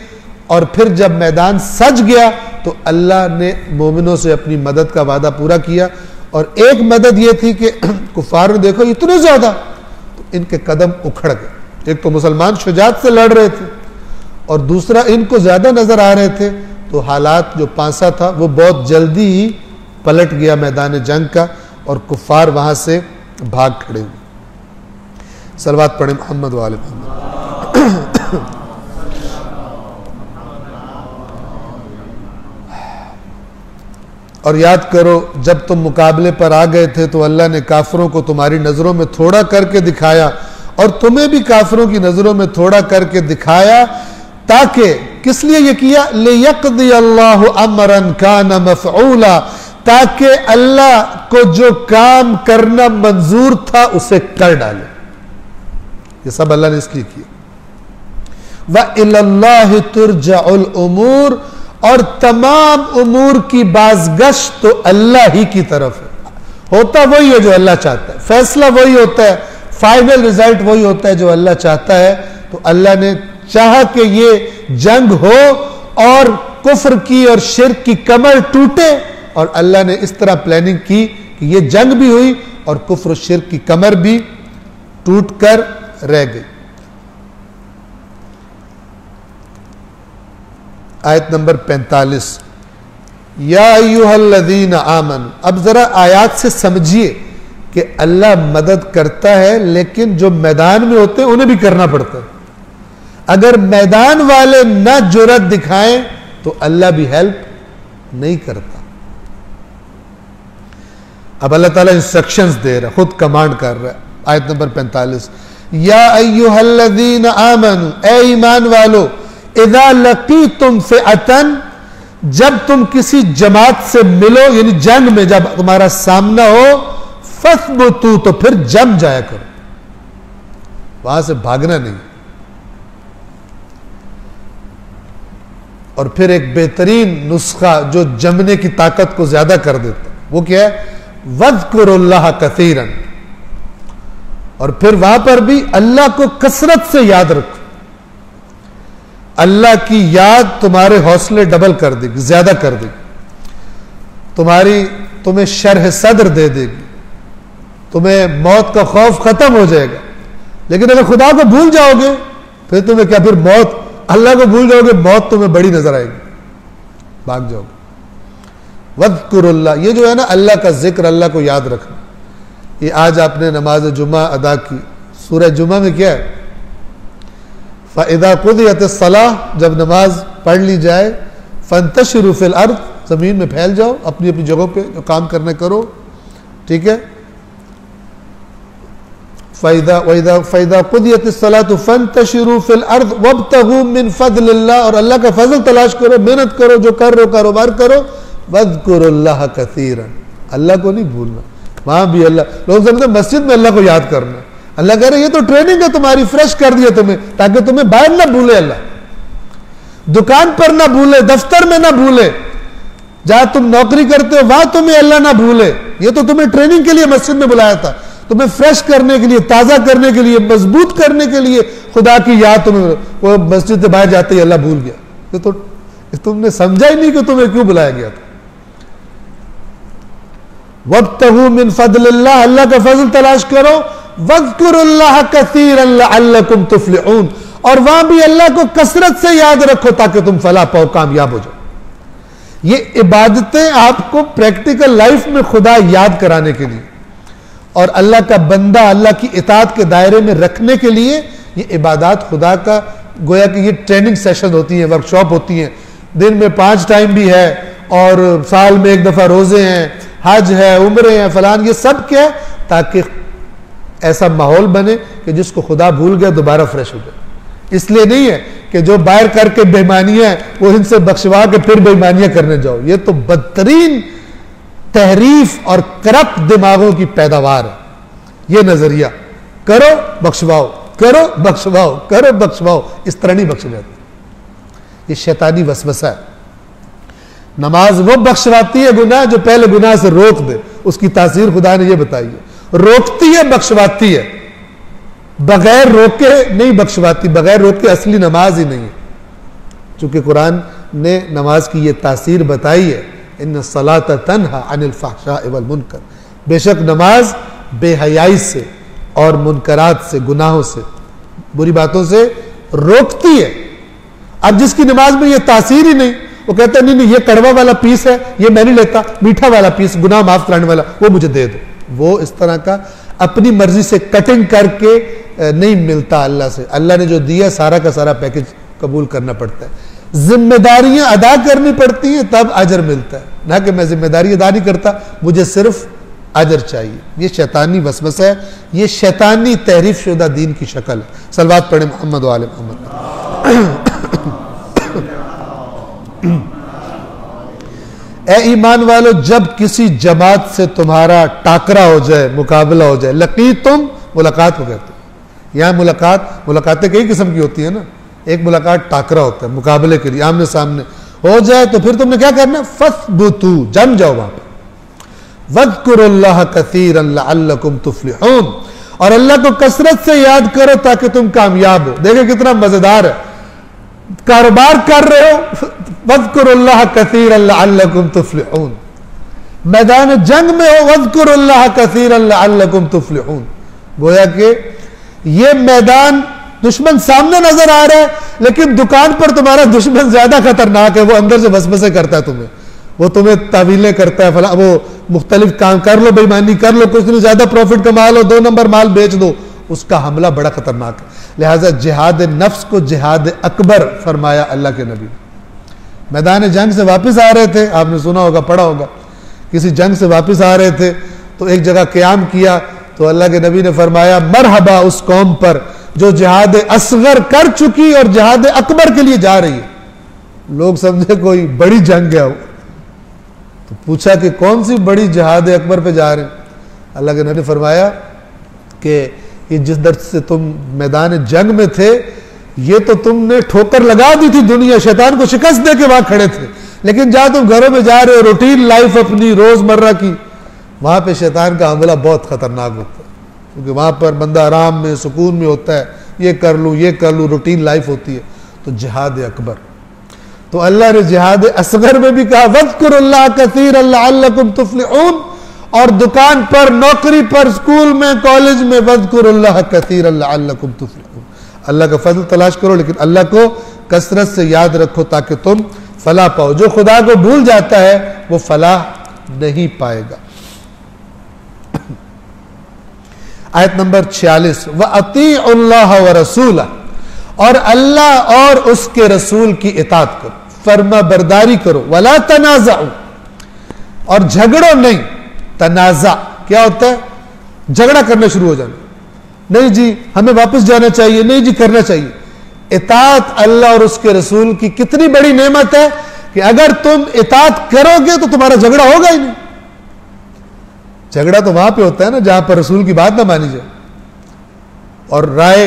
और फिर जब मैदान सज गया तो अल्लाह ने मोमिनों से अपनी मदद का वादा पूरा किया। और एक मदद ये थी कि कुफार ने देखो इतने ज्यादा, तो इनके कदम उखड़ गए। एक तो मुसलमान शुजात से लड़ रहे थे और दूसरा इनको ज्यादा नजर आ रहे थे, तो हालात जो पांसा था वो बहुत जल्दी ही पलट गया मैदान जंग का, और कुफार वहां से भाग खड़े हुए। सलवात पढ़े मोहम्मद वाले मोहम्मद। और याद करो जब तुम मुकाबले पर आ गए थे तो अल्लाह ने काफिरों को तुम्हारी नज़रों में थोड़ा करके दिखाया और तुम्हें भी काफिरों की नज़रों में थोड़ा करके दिखाया, ताकि किस लिए ये किया? लियक़दी अल्लाहु अमरन काना मफ़ऊला, ताकि अल्लाह को जो काम करना मंजूर था उसे कर डाले। ये सब अल्लाह ने इसलिए किया। व इलल्लाहि तुरजउल उमूर, और तमाम उमूर की बाज़गश्त तो अल्लाह ही की तरफ है। होता वही है जो अल्लाह चाहता है, फैसला वही होता है, फाइनल रिजल्ट वही होता है जो अल्लाह चाहता है। तो अल्लाह ने चाहा कि ये जंग हो और कुफ्र की और शिर्क की कमर टूटे, और अल्लाह ने इस तरह प्लानिंग की कि ये जंग भी हुई और कुफ्र और शिर्क की कमर भी टूट कर रह गई। आयत नंबर 45, या अय्युहल्लज़ीना आमनू। अब जरा आयत से समझिए कि अल्लाह मदद करता है, लेकिन जो मैदान में होते हैं उन्हें भी करना पड़ता है। अगर मैदान वाले न जुर्रत दिखाएं तो अल्लाह भी हेल्प नहीं करता। अब अल्लाह ताला इंस्ट्रक्शंस दे रहा है, खुद कमांड कर रहा है। आयत नंबर 45, या अय्युहल्लज़ीना आमनू, ए ईमान वालो, इज़ा लक़ीतुम फ़िअतन, जब तुम किसी जमात से मिलो, यानी जंग में जब तुम्हारा सामना हो, फस्बुतू, तो फिर जम जाया करो, वहां से भागना नहीं। और फिर एक बेहतरीन नुस्खा जो जमने की ताकत को ज्यादा कर देता, वो क्या है? वज़्कुरुल्लाह कसीरन, और फिर वहां पर भी अल्लाह को कसरत से याद रखो। अल्लाह की याद तुम्हारे हौसले डबल कर देगी, ज्यादा कर देगी, तुम्हें शरह सद्र दे देगी, तुम्हें मौत का खौफ खत्म हो जाएगा। लेकिन अगर खुदा को भूल जाओगे फिर तुम्हें क्या, फिर मौत, अल्लाह को भूल जाओगे, मौत तुम्हें बड़ी नजर आएगी, भाग जाओगे। वज़्कुरुल्लाह, ये जो है ना अल्लाह का जिक्र, अल्लाह को याद रखना, ये आज आपने नमाज जुमा अदा की। सूरह जुमा में क्या है? फ़इज़ा क़ुदियतिस सलाह, जब नमाज पढ़ ली जाए, फ़ंतशिरू फ़िल अर्ज़, ज़मीन में फैल जाओ, अपनी अपनी जगहों पे जो काम करने करो, ठीक है। फ़इज़ा क़ुदियतिस सलातु फ़ंतशिरू फ़िल अर्ज़ वब्तगू मिन फ़ज़लिल्लाह, और अल्लाह का फजल तलाश करो, मेहनत करो, जो कर रहे हो कारोबार करो। वज़्कुरुल्लाह कसीरन, अल्लाह को नहीं भूलना। वहां भी अल्लाह, लोग समझते मस्जिद में अल्लाह को याद करना, अल्लाह कह रहे ये तो ट्रेनिंग है तुम्हारी, फ्रेश कर दिया तुम्हें, ताकि तुम्हें बाहर ना भूले अल्लाह, दुकान पर ना भूले, दफ्तर में ना भूले, जहां तुम नौकरी करते हो वहां तुम्हें अल्लाह ना भूले। ये तो तुम्हें ट्रेनिंग के लिए मस्जिद में बुलाया था, तुम्हें फ्रेश करने के लिए, ताजा करने के लिए, मजबूत करने के लिए खुदा की याद तुम्हें। वो मस्जिद से बाहर जाते ही अल्लाह भूल गया, ये तो तुमने समझा ही नहीं कि तुम्हें क्यों बुलाया गया था। वब्तगू मिन फ़ज़लिल्लाह, अल्लाह का फजल तलाश करो। वज़्कुरुल्लाह कसीरन लअल्लकुम तुफ़्लिहून, और वहां भी अल्लाह को कसरत से याद रखो ताकि तुम फलाह पाओ, कामयाब हो जाओ। ये इबादतें आपको प्रैक्टिकल लाइफ में खुदा याद कराने के लिए और अल्लाह का बंदा अल्लाह की इताअत के दायरे में रखने के लिए, ये इबादत खुदा का गोया कि ये ट्रेनिंग सेशन होती हैं, वर्कशॉप होती हैं। दिन में 5 टाइम भी है और साल में 1 दफा रोजे हैं, हज है, उम्रे हैं, फलान, ये सब क्या है? ताकि ऐसा माहौल बने कि जिसको खुदा भूल गया दोबारा फ्रेश हो जाए। इसलिए नहीं है कि जो बाहर करके बेईमानियां वो इनसे बख्शवा के फिर बेईमानियां करने जाओ, ये तो बदतरीन तहरीफ और करप्ट दिमागों की पैदावार है। ये नजरिया करो बख्शवाओ, करो बख्शवाओ, करो बख्शवाओ, इस तरह नहीं बख्शे जाते, ये शैतानी वसवसा है। नमाज वो बख्शवाती है गुनाह जो पहले गुनाह से रोक दे, उसकी तासीर खुदा ने ये बताई है। रोकती है, बख्शवाती है, बगैर रोके नहीं बख्शवाती, बगैर रोके असली नमाज ही नहीं है। चूंकि कुरान ने नमाज की ये तासीर बताई है, इन्न सलात तन्हा अनिल फ़हशाइ वल मुनकर, बेशक नमाज बेहयाई से और मुनकरात से, गुनाहों से, बुरी बातों से रोकती है। अब जिसकी नमाज में ये तासीर ही नहीं, वो कहता नहीं नहीं ये कड़वा वाला पीस है, ये मैं नहीं लेता, मीठा वाला पीस, गुनाह माफ कराने वाला, वो मुझे दे दो। वो इस तरह का अपनी मर्जी से कटिंग करके नहीं मिलता अल्लाह से। अल्लाह ने जो दिया सारा का सारा पैकेज कबूल करना पड़ता है, जिम्मेदारियां अदा करनी पड़ती हैं, तब अजर मिलता है। ना कि मैं जिम्मेदारी अदा नहीं करता, मुझे सिर्फ अजर चाहिए। ये शैतानी वसवसा है, ये शैतानी तहरीफ शुदा दीन की शक्ल है। सलवात पढ़े मोहम्मद वाले मोहम्मद। ए ईमान वालो, जब किसी जमात से तुम्हारा टाकरा हो जाए, मुकाबला हो जाए, लकीतुम मुलाकात को कहते हैं। यहाँ मुलाकातें कई किस्म की होती है ना। एक मुलाकात टाकरा होता है, मुकाबले के लिए आमने सामने हो जाए तो फिर तुमने क्या करना है, फस्बुतू, जम जाओ वहां पर। वज़्कुरुल्लाह कसीरन लअल्लकुम तुफ्लिहून, और अल्लाह को कसरत से याद करो ताकि तुम कामयाब हो। देखो कितना मजेदार है, कारोबार कर रहे हो, वज़्कुरुल्लाह कसीरन लअल्लकुम तुफ्लिहून। मैदान जंग में हो, वज़्कुरुल्लाह कसीरन लअल्लकुम तुफ्लिहून। गोया कि ये मैदान दुश्मन सामने नजर आ रहा है, लेकिन दुकान पर तुम्हारा दुश्मन ज्यादा खतरनाक है। वो अंदर से वसवसे करता है तुम्हें, वो तुम्हें तावीलें करता है, फला वो मुख्तलिफ काम कर लो, बेईमानी कर लो, कुछ नहीं ज्यादा प्रॉफिट कमा लो, 2 नंबर माल बेच दो। उसका हमला बड़ा खतरनाक है। लिहाजा जिहाद नफ्स को जिहाद अकबर फरमाया अल्लाह के नबी। मैदान जंग से वापस आ रहे थे, आपने सुना होगा, पढ़ा होगा, किसी जंग से वापस आ रहे थे तो एक जगह क़याम किया तो अल्लाह के नबी ने फरमाया मरहबा उस कौम पर जो जिहाद असगर कर चुकी और जिहाद अकबर के लिए जा रही है। लोग समझे कोई बड़ी जंग है, तो पूछा कि कौन सी बड़ी जिहाद अकबर पे जा रहे हैं। अल्लाह के नबी ने फरमाया कि ये जिस दर्द से तुम मैदान जंग में थे, ये तो तुमने ठोकर लगा दी थी, दुनिया शैतान को शिकस्त दे के वहां खड़े थे, लेकिन जहां तुम घरों में जा रहे हो, रूटीन लाइफ अपनी रोजमर्रा की, वहां पे शैतान का हमला बहुत खतरनाक होता है, क्योंकि वहां पर बंदा आराम में सुकून में होता है, ये कर लूँ, रूटीन लाइफ होती है। तो जिहाद अकबर, तो अल्लाह ने जिहाद असगर में भी कहा वज़्कुरुल्लाह कसीरन लअल्लकुम तुफ्लिहून, और दुकान पर, नौकरी पर, स्कूल में, कॉलेज में वज़्कुरुल्लाह कसीरन लअल्लकुम तुफ्लिहून। अल्लाह का फजल तलाश करो, लेकिन अल्लाह को कसरत से याद रखो ताकि तुम फलाह पाओ। जो खुदा को भूल जाता है वो फलाह नहीं पाएगा। आयत नंबर 46, व अतीउल्लाह व रसूला, और अल्लाह और उसके रसूल की इताअत करो, फर्मा बरदारी करो, वला तनाज़उ, और झगड़ो नहीं। तनाज़ा क्या होता है, झगड़ा करना शुरू हो जाना, नहीं जी हमें वापस जाना चाहिए, नहीं जी करना चाहिए। इताअत अल्लाह और उसके रसूल की कितनी बड़ी नेमत है कि अगर तुम इताअत करोगे तो तुम्हारा झगड़ा होगा ही नहीं। झगड़ा तो वहां पे होता है ना जहां पर रसूल की बात ना मानी जाए। और राय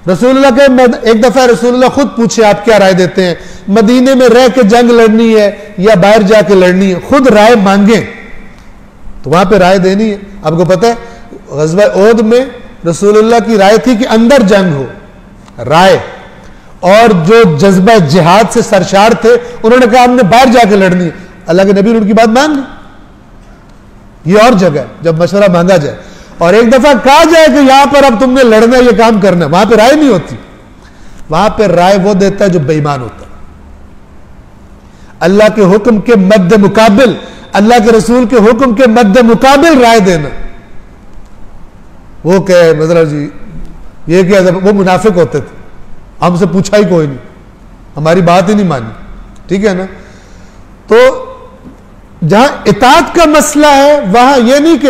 रसूलुल्लाह के, एक दफा रसूलुल्लाह खुद पूछे आप क्या राय देते हैं, मदीने में रह के जंग लड़नी है या बाहर जाके लड़नी है, खुद राय मांगे तो वहां पे राय देनी है। आपको पता है ग़ज़वा ओहद में रसूलुल्लाह की राय थी कि अंदर जंग हो, राय, और जो जज्बा जिहाद से सरशार थे उन्होंने कहा हमने बाहर जाके लड़नी है। अल्लाह के नबी ने उनकी बात मान ली। ये और जगह है जब मशवरा मांगा जाए, और एक दफा कहा जाए कि यहां पर अब तुमने लड़ना, ये काम करना, वहां पर राय नहीं होती। वहां पर राय वो देता है जो बेईमान होता है। अल्लाह के हुक्म के मद्दे मुकाबिल, अल्लाह के रसूल के हुक्म के मद्दे मुकाबिल राय देना, वो क्या है, मतलब जी ये क्या, वो मुनाफिक होते थे, हमसे पूछा ही कोई नहीं, हमारी बात ही नहीं मानी, ठीक है ना। तो जहां इताअत का मसला है वहां ये नहीं कि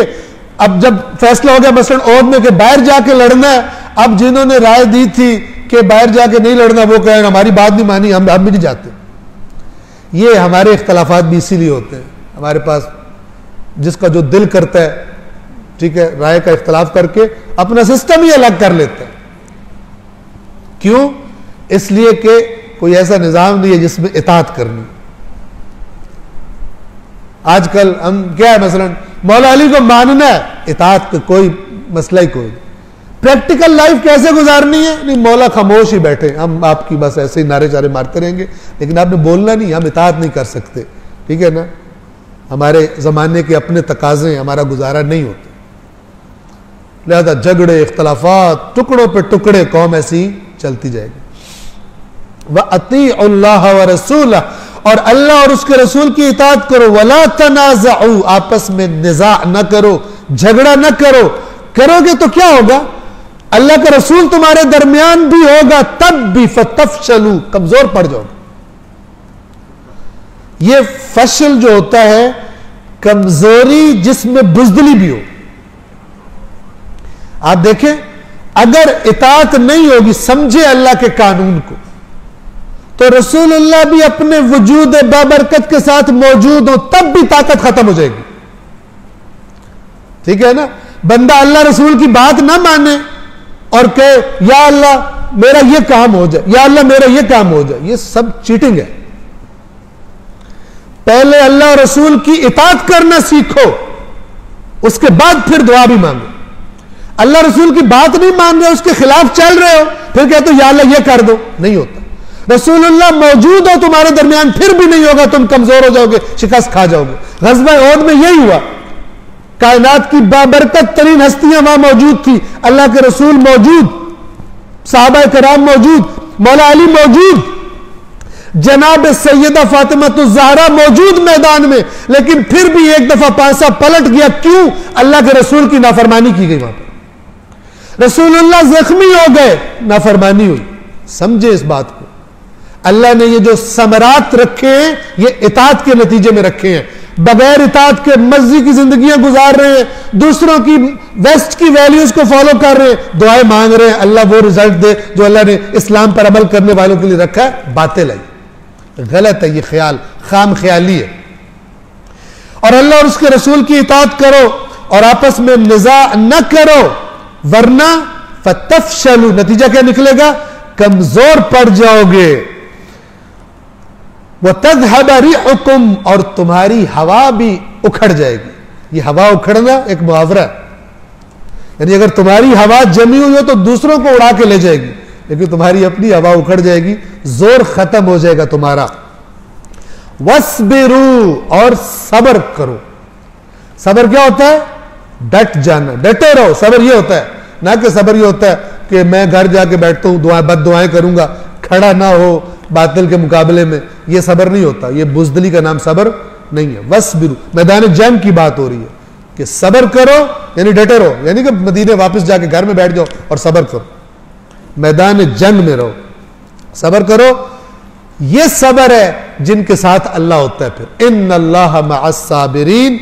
अब जब फैसला हो गया मसलन ओहद में कि बाहर जाके लड़ना है, अब जिन्होंने राय दी थी कि बाहर जाके नहीं लड़ना वो कहें हमारी बात नहीं मानी, हम भी नहीं जाते। ये हमारे इख्तलाफात भी इसीलिए होते हैं, हमारे पास जिसका जो दिल करता है, ठीक है, राय का इख्तलाफ करके अपना सिस्टम ही अलग कर लेते हैं। क्यों? इसलिए कि कोई ऐसा निजाम नहीं है जिसमें इताअत करनी। आजकल हम क्या है, मसलन मौला अली को मानना है, इताअत का कोई मसला ही कोई नहीं। प्रैक्टिकल लाइफ कैसे गुजारनी है, नहीं मौला खामोश ही बैठे, हम आपकी बस ऐसे ही नारे चारे मारते रहेंगे, लेकिन आपने बोलना नहीं, हम इताअत नहीं कर सकते, ठीक है ना। हमारे जमाने के अपने तकाजे, हमारा गुजारा नहीं होता, लिहाजा झगड़े, इख्तलाफात, टुकड़ों पे टुकड़े, कौम ऐसी चलती जाएगी। व अतीउल्लाह व रसूला, और अल्लाह और उसके रसूल की इताअत करो, वला तनाज़उ, आपस में निज़ा न करो, झगड़ा न करो। करोगे तो क्या होगा, अल्लाह का रसूल तुम्हारे दरमियान भी होगा, तब भी फतफशलू, कमजोर पड़ जाओगे। ये फशल जो होता है कमजोरी जिसमें बुजदली भी हो। आप देखें, अगर इताअत नहीं होगी, समझे अल्लाह के कानून को, तो रसूलुल्लाह भी अपने वजूद बाबरकत के साथ मौजूद हो तब भी ताकत खत्म हो जाएगी। ठीक है ना? बंदा अल्लाह रसूल की बात ना माने और कहे या अल्लाह मेरा ये काम हो जाए, या अल्लाह मेरा ये काम हो जाए, ये सब चीटिंग है। पहले अल्लाह रसूल की इताअत करना सीखो, उसके बाद फिर दुआ भी मांगो। अल्लाह रसूल की बात नहीं मान रहे, उसके खिलाफ चल रहे हो, फिर कहते हो या अल्लाह ये कर दो, नहीं होता। रसूलुल्लाह मौजूद हो तुम्हारे दरमियान, फिर भी नहीं होगा, तुम कमजोर हो जाओगे, शिकस्त खा जाओगे। ग़ज़वा उहद में यही हुआ। कायनात की बाबरकत तरीन हस्तियां वहां मौजूद थी, अल्लाह के रसूल मौजूद, सहाबा कराम मौजूद, मौला अली मौजूद, जनाब सैयदा फातिमा तो ज़हरा मौजूद मैदान में, लेकिन फिर भी एक दफा पासा पलट गया। क्यों? अल्लाह के रसूल की नाफरमानी की गई। वहां पर रसूलुल्लाह जख्मी हो गए, नाफरमानी हुई। समझे इस बात को। अल्लाह ने ये जो समरात रखे हैं, ये इताअत के नतीजे में रखे हैं। बगैर इताअत के मर्जी की जिंदगियां गुजार रहे हैं, दूसरों की वेस्ट की वैल्यूज को फॉलो कर रहे हैं, दुआएं मांग रहे हैं अल्लाह वो रिजल्ट दे जो अल्लाह ने इस्लाम पर अमल करने वालों के लिए रखा है। बातिल है, गलत है, ये ख्याल खाम ख्याली है। और अल्लाह और उसके रसूल की इताअत करो और आपस में निज़ा न करो, वरना फतफशलू, नतीजा क्या निकलेगा? कमजोर पड़ जाओगे। वह तज़हब रिहुकुम, और तुम्हारी हवा भी उखड़ जाएगी। ये हवा उखड़ना एक मुहावरा है, यानी अगर तुम्हारी हवा जमी हुई हो तो दूसरों को उड़ा के ले जाएगी, लेकिन तुम्हारी अपनी हवा उखड़ जाएगी, जोर खत्म हो जाएगा तुम्हारा। वस्बिरू, और सब्र करो। सब्र क्या होता है? डट जाना, डटे रहो। सब्र ये होता है ना कि सब्र ये होता है कि मैं घर जाके बैठता हूं, दुआएं बद दुआएं करूंगा, खड़ा ना हो बातिल के मुकाबले में, ये सब्र नहीं होता। ये बुज़दिली का नाम सब्र नहीं है। वस्बिरू, मैदान जंग की बात हो रही है कि सब्र करो, यानी डटे रहो, यानी कि मदीने वापस जाके घर में बैठ जाओ और सब्र करो, मैदान जंग में रहो, सब्र करो। ये सब्र है जिनके साथ अल्लाह होता है। फिर इन्नल्लाह मअस्साबिरीन,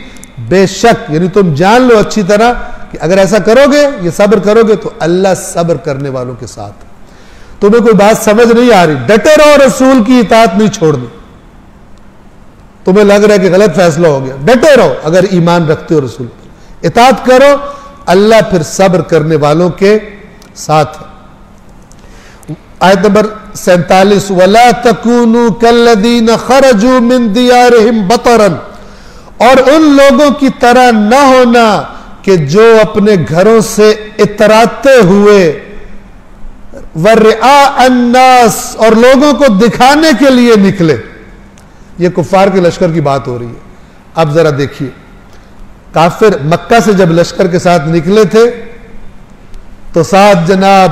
बेशक, यानी तुम जान लो अच्छी तरह कि अगर ऐसा करोगे, ये सब्र करोगे, तो अल्लाह सब्र करने वालों के साथ। तुम्हें कोई बात समझ नहीं आ रही, डटे रहो, रसूल की इताअत नहीं छोड़नी। तुम्हें लग रहा है कि गलत फैसला हो गया, डटे रहो, अगर ईमान रखते हो रसूल पर, इताअत करो, अल्लाह फिर सब्र करने वालों के साथ। आयत नंबर 47, वला तकूनु कल्लदीन खरजू मिन दियारिहिम बतरन, और उन लोगों की तरह न होना कि जो अपने घरों से इतराते हुए, वर्रिआ अन्नास, और लोगों को दिखाने के लिए निकले। यह कुफार के लश्कर की बात हो रही है। अब जरा देखिए, काफिर मक्का से जब लश्कर के साथ निकले थे तो साथ जनाब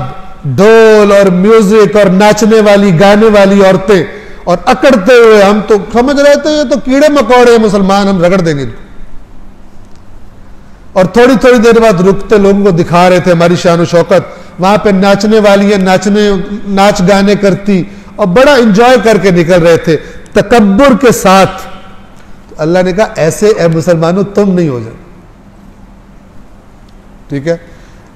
ढोल और म्यूजिक और नाचने वाली गाने वाली औरतें, और अकड़ते हुए, हम तो समझ रहे थे ये तो कीड़े मकोड़े मुसलमान, हम रगड़ देंगे इनको। और थोड़ी थोड़ी देर बाद रुकते लोगों को दिखा रहे थे हमारी शान शौकत। वहां पे नाचने वाली है, नाच गाने करती और बड़ा इंजॉय करके निकल रहे थे तकब्बुर के साथ। तो अल्लाह ने कहा ऐसे ए मुसलमानों तुम नहीं हो जाओ। ठीक है,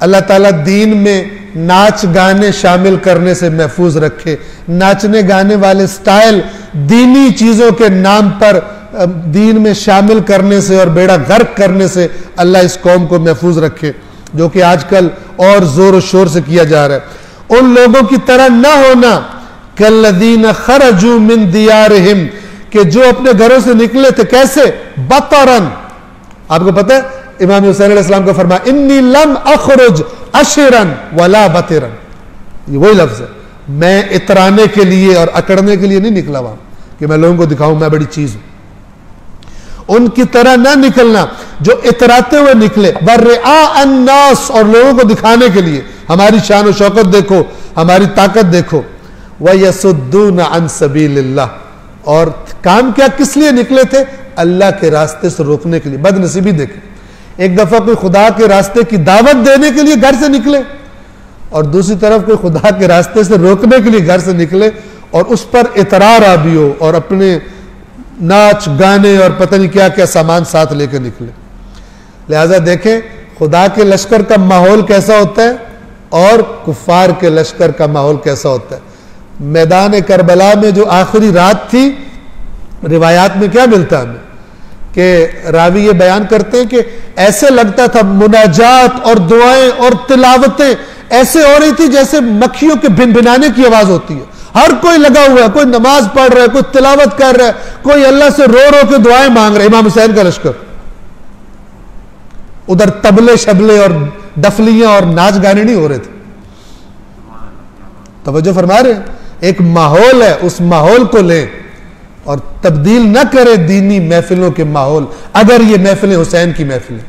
अल्लाह ताला दीन में नाच गाने शामिल करने से महफूज रखे। नाचने गाने वाले स्टाइल दीनी चीजों के नाम पर दीन में शामिल करने से और बेड़ा गर्क करने से अल्लाह इस कौम को महफूज रखे, जो कि आजकल और जोर और शोर से किया जा रहा है। उन लोगों की तरह न होना कल्लदीन खरजू मिन दियारिहिम, कि जो अपने घरों से निकले थे कैसे? बतरन। आपको पता है इमाम हुसैन अलैहिस्सलाम को फरमाया इन्नी लम अखरुज अशरन वला बतिरन, ये वही लफ्ज है, मैं इतराने के लिए और अकड़ने के लिए नहीं निकला वहां कि मैं लोगों को दिखाऊं मैं बड़ी चीज हूं। उनकी तरह ना निकलना जो इतराते हुए निकले, बर्रिआ अन्नास, और लोगों को दिखाने के लिए हमारी शान और शौकत देखो, हमारी ताकत देखो। वयसुद्दून अन सबीलिल्लाह, और काम क्या किस लिए निकले थे? अल्लाह के रास्ते से रोकने के लिए। बदनसीबी देखे, एक दफा कोई खुदा के रास्ते की दावत देने के लिए घर से निकले और दूसरी तरफ कोई खुदा के रास्ते से रोकने के लिए घर से निकले, और उस पर इतरार आ भी हो और अपने नाच गाने और पता नहीं क्या क्या सामान साथ लेकर निकले। लिहाजा देखें खुदा के लश्कर का माहौल कैसा होता है और कुफार के लश्कर का माहौल कैसा होता है। मैदान करबला में जो आखिरी रात थी, रिवायात में क्या मिलता है हमें कि रावी ये बयान करते हैं कि ऐसे लगता था मुनाजात और दुआएं और तिलावतें ऐसे हो रही थी जैसे मक्खियों के भिनभिनाने की आवाज होती है। हर कोई लगा हुआ है, कोई नमाज पढ़ रहा है, कोई तिलावत कर रहा है, कोई अल्लाह से रो रो के दुआएं मांग रहा है। इमाम हुसैन का लश्कर, उधर तबले शबले और डफलियां और नाच गाने नहीं हो रहे थे। तवज्जो फरमा रहे हैं, एक माहौल है, उस माहौल को लें और तब्दील न करें दीनी महफिलों के माहौल। अगर ये महफिलें हुसैन की महफिलें,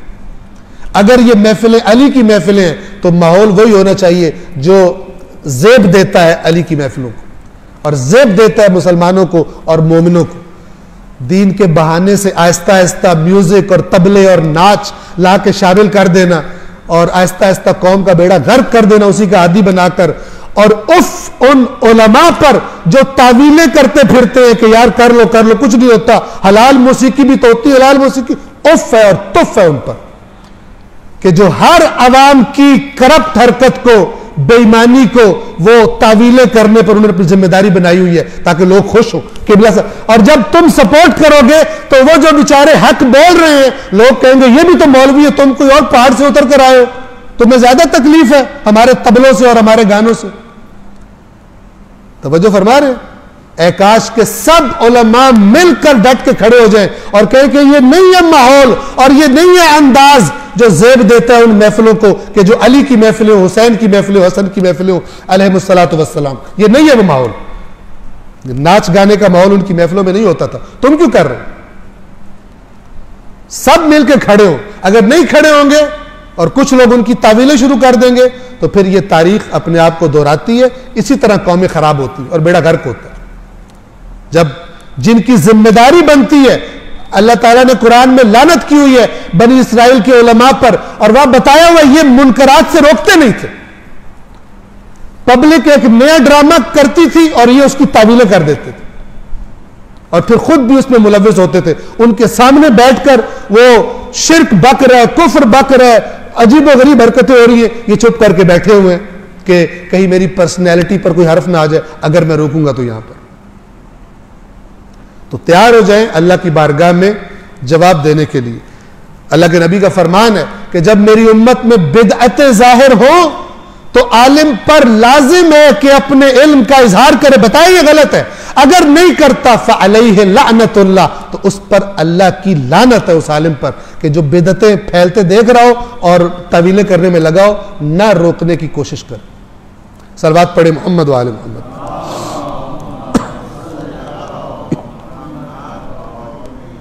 अगर ये महफिलें अली की महफिलें हैं, तो माहौल वही होना चाहिए जो जेब देता है अली की महफिलों को और जेब देता है मुसलमानों को और मोमिनों को। दीन के बहाने से आहिस्ता आहिस्ता म्यूजिक और तबले और नाच ला के शामिल कर देना और आहिस्ता आहिस्ता कौम का बेड़ा गर्क कर देना उसी का आदी बनाकर, और उफ उन उलमा पर जो तावीलें करते फिरते हैं कि यार कर लो कुछ नहीं होता, हलाल मौसीकी भी तो होती है, हलाल मौसीकी, उफ है और तुफ है उन पर कि जो हर अवाम की करप्ट हरकत को, बेईमानी को वो तावीलें करने पर उन्होंने अपनी जिम्मेदारी बनाई हुई है ताकि लोग खुश हो किबला से। और जब तुम सपोर्ट करोगे तो वो जो बेचारे हक बोल रहे हैं, लोग कहेंगे ये भी तो मौलवी है, तुम कोई और पहाड़ से उतर कर आए हो, तुम्हें ज्यादा तकलीफ है हमारे तबलों से और हमारे गानों से। तवज्जो फरमा रहे हैं, काश के सब उलमा मिलकर डट के खड़े हो जाएं और कहें कि ये नहीं है माहौल और ये नहीं है अंदाज जो जेब देता है उन महफिलों को कि जो अली की महफिलें हो, हुसैन की महफिलें हो, हसन की महफिलें हो अलैहिमुस्सलातु वस्सलाम। ये नहीं है वो माहौल, नाच गाने का माहौल उनकी महफिलों में नहीं होता था। तुम क्यों कर रहे हो? सब मिलकर खड़े हो। अगर नहीं खड़े होंगे और कुछ लोग उनकी तावीलें शुरू कर देंगे तो फिर ये तारीख अपने आप को दोहराती है, इसी तरह कौमें खराब होती है और बेड़ा गर्क होता है। जब जिनकी जिम्मेदारी बनती है, अल्लाह ताला ने कुरान में लानत की हुई है बनी इसराइल के उलमा पर और वह बताया हुआ ये मुनकरात से रोकते नहीं थे। पब्लिक एक नया ड्रामा करती थी और ये उसकी तावीलें कर देते थे और फिर खुद भी उसमें मुलव्विस होते थे। उनके सामने बैठकर वो शिर्क बक रहा है, कुफ्र बक रहा है, अजीब और गरीब हरकतें हो रही है, ये चुप करके बैठे हुए हैं कि कहीं मेरी पर्सनैलिटी पर कोई हर्फ ना आ जाए अगर मैं रोकूंगा तो यहां पर। तो तैयार हो जाएं अल्लाह की बारगाह में जवाब देने के लिए। अल्लाह के नबी का फरमान है कि जब मेरी उम्मत में बिदअतें जाहिर हो तो आलिम पर लाजिम है कि अपने इल्म का इजहार करे, बताए ये गलत है। अगर नहीं करता फअलैहि लअनतुल्लाह, तो उस पर अल्लाह की लानत है उस आलिम पर कि जो बिदअतें फैलते देख रहा हो और तवीलें करने में लगाओ, ना रोकने की कोशिश कर। सलवात पढ़े मोहम्मद वाले मोहम्मद।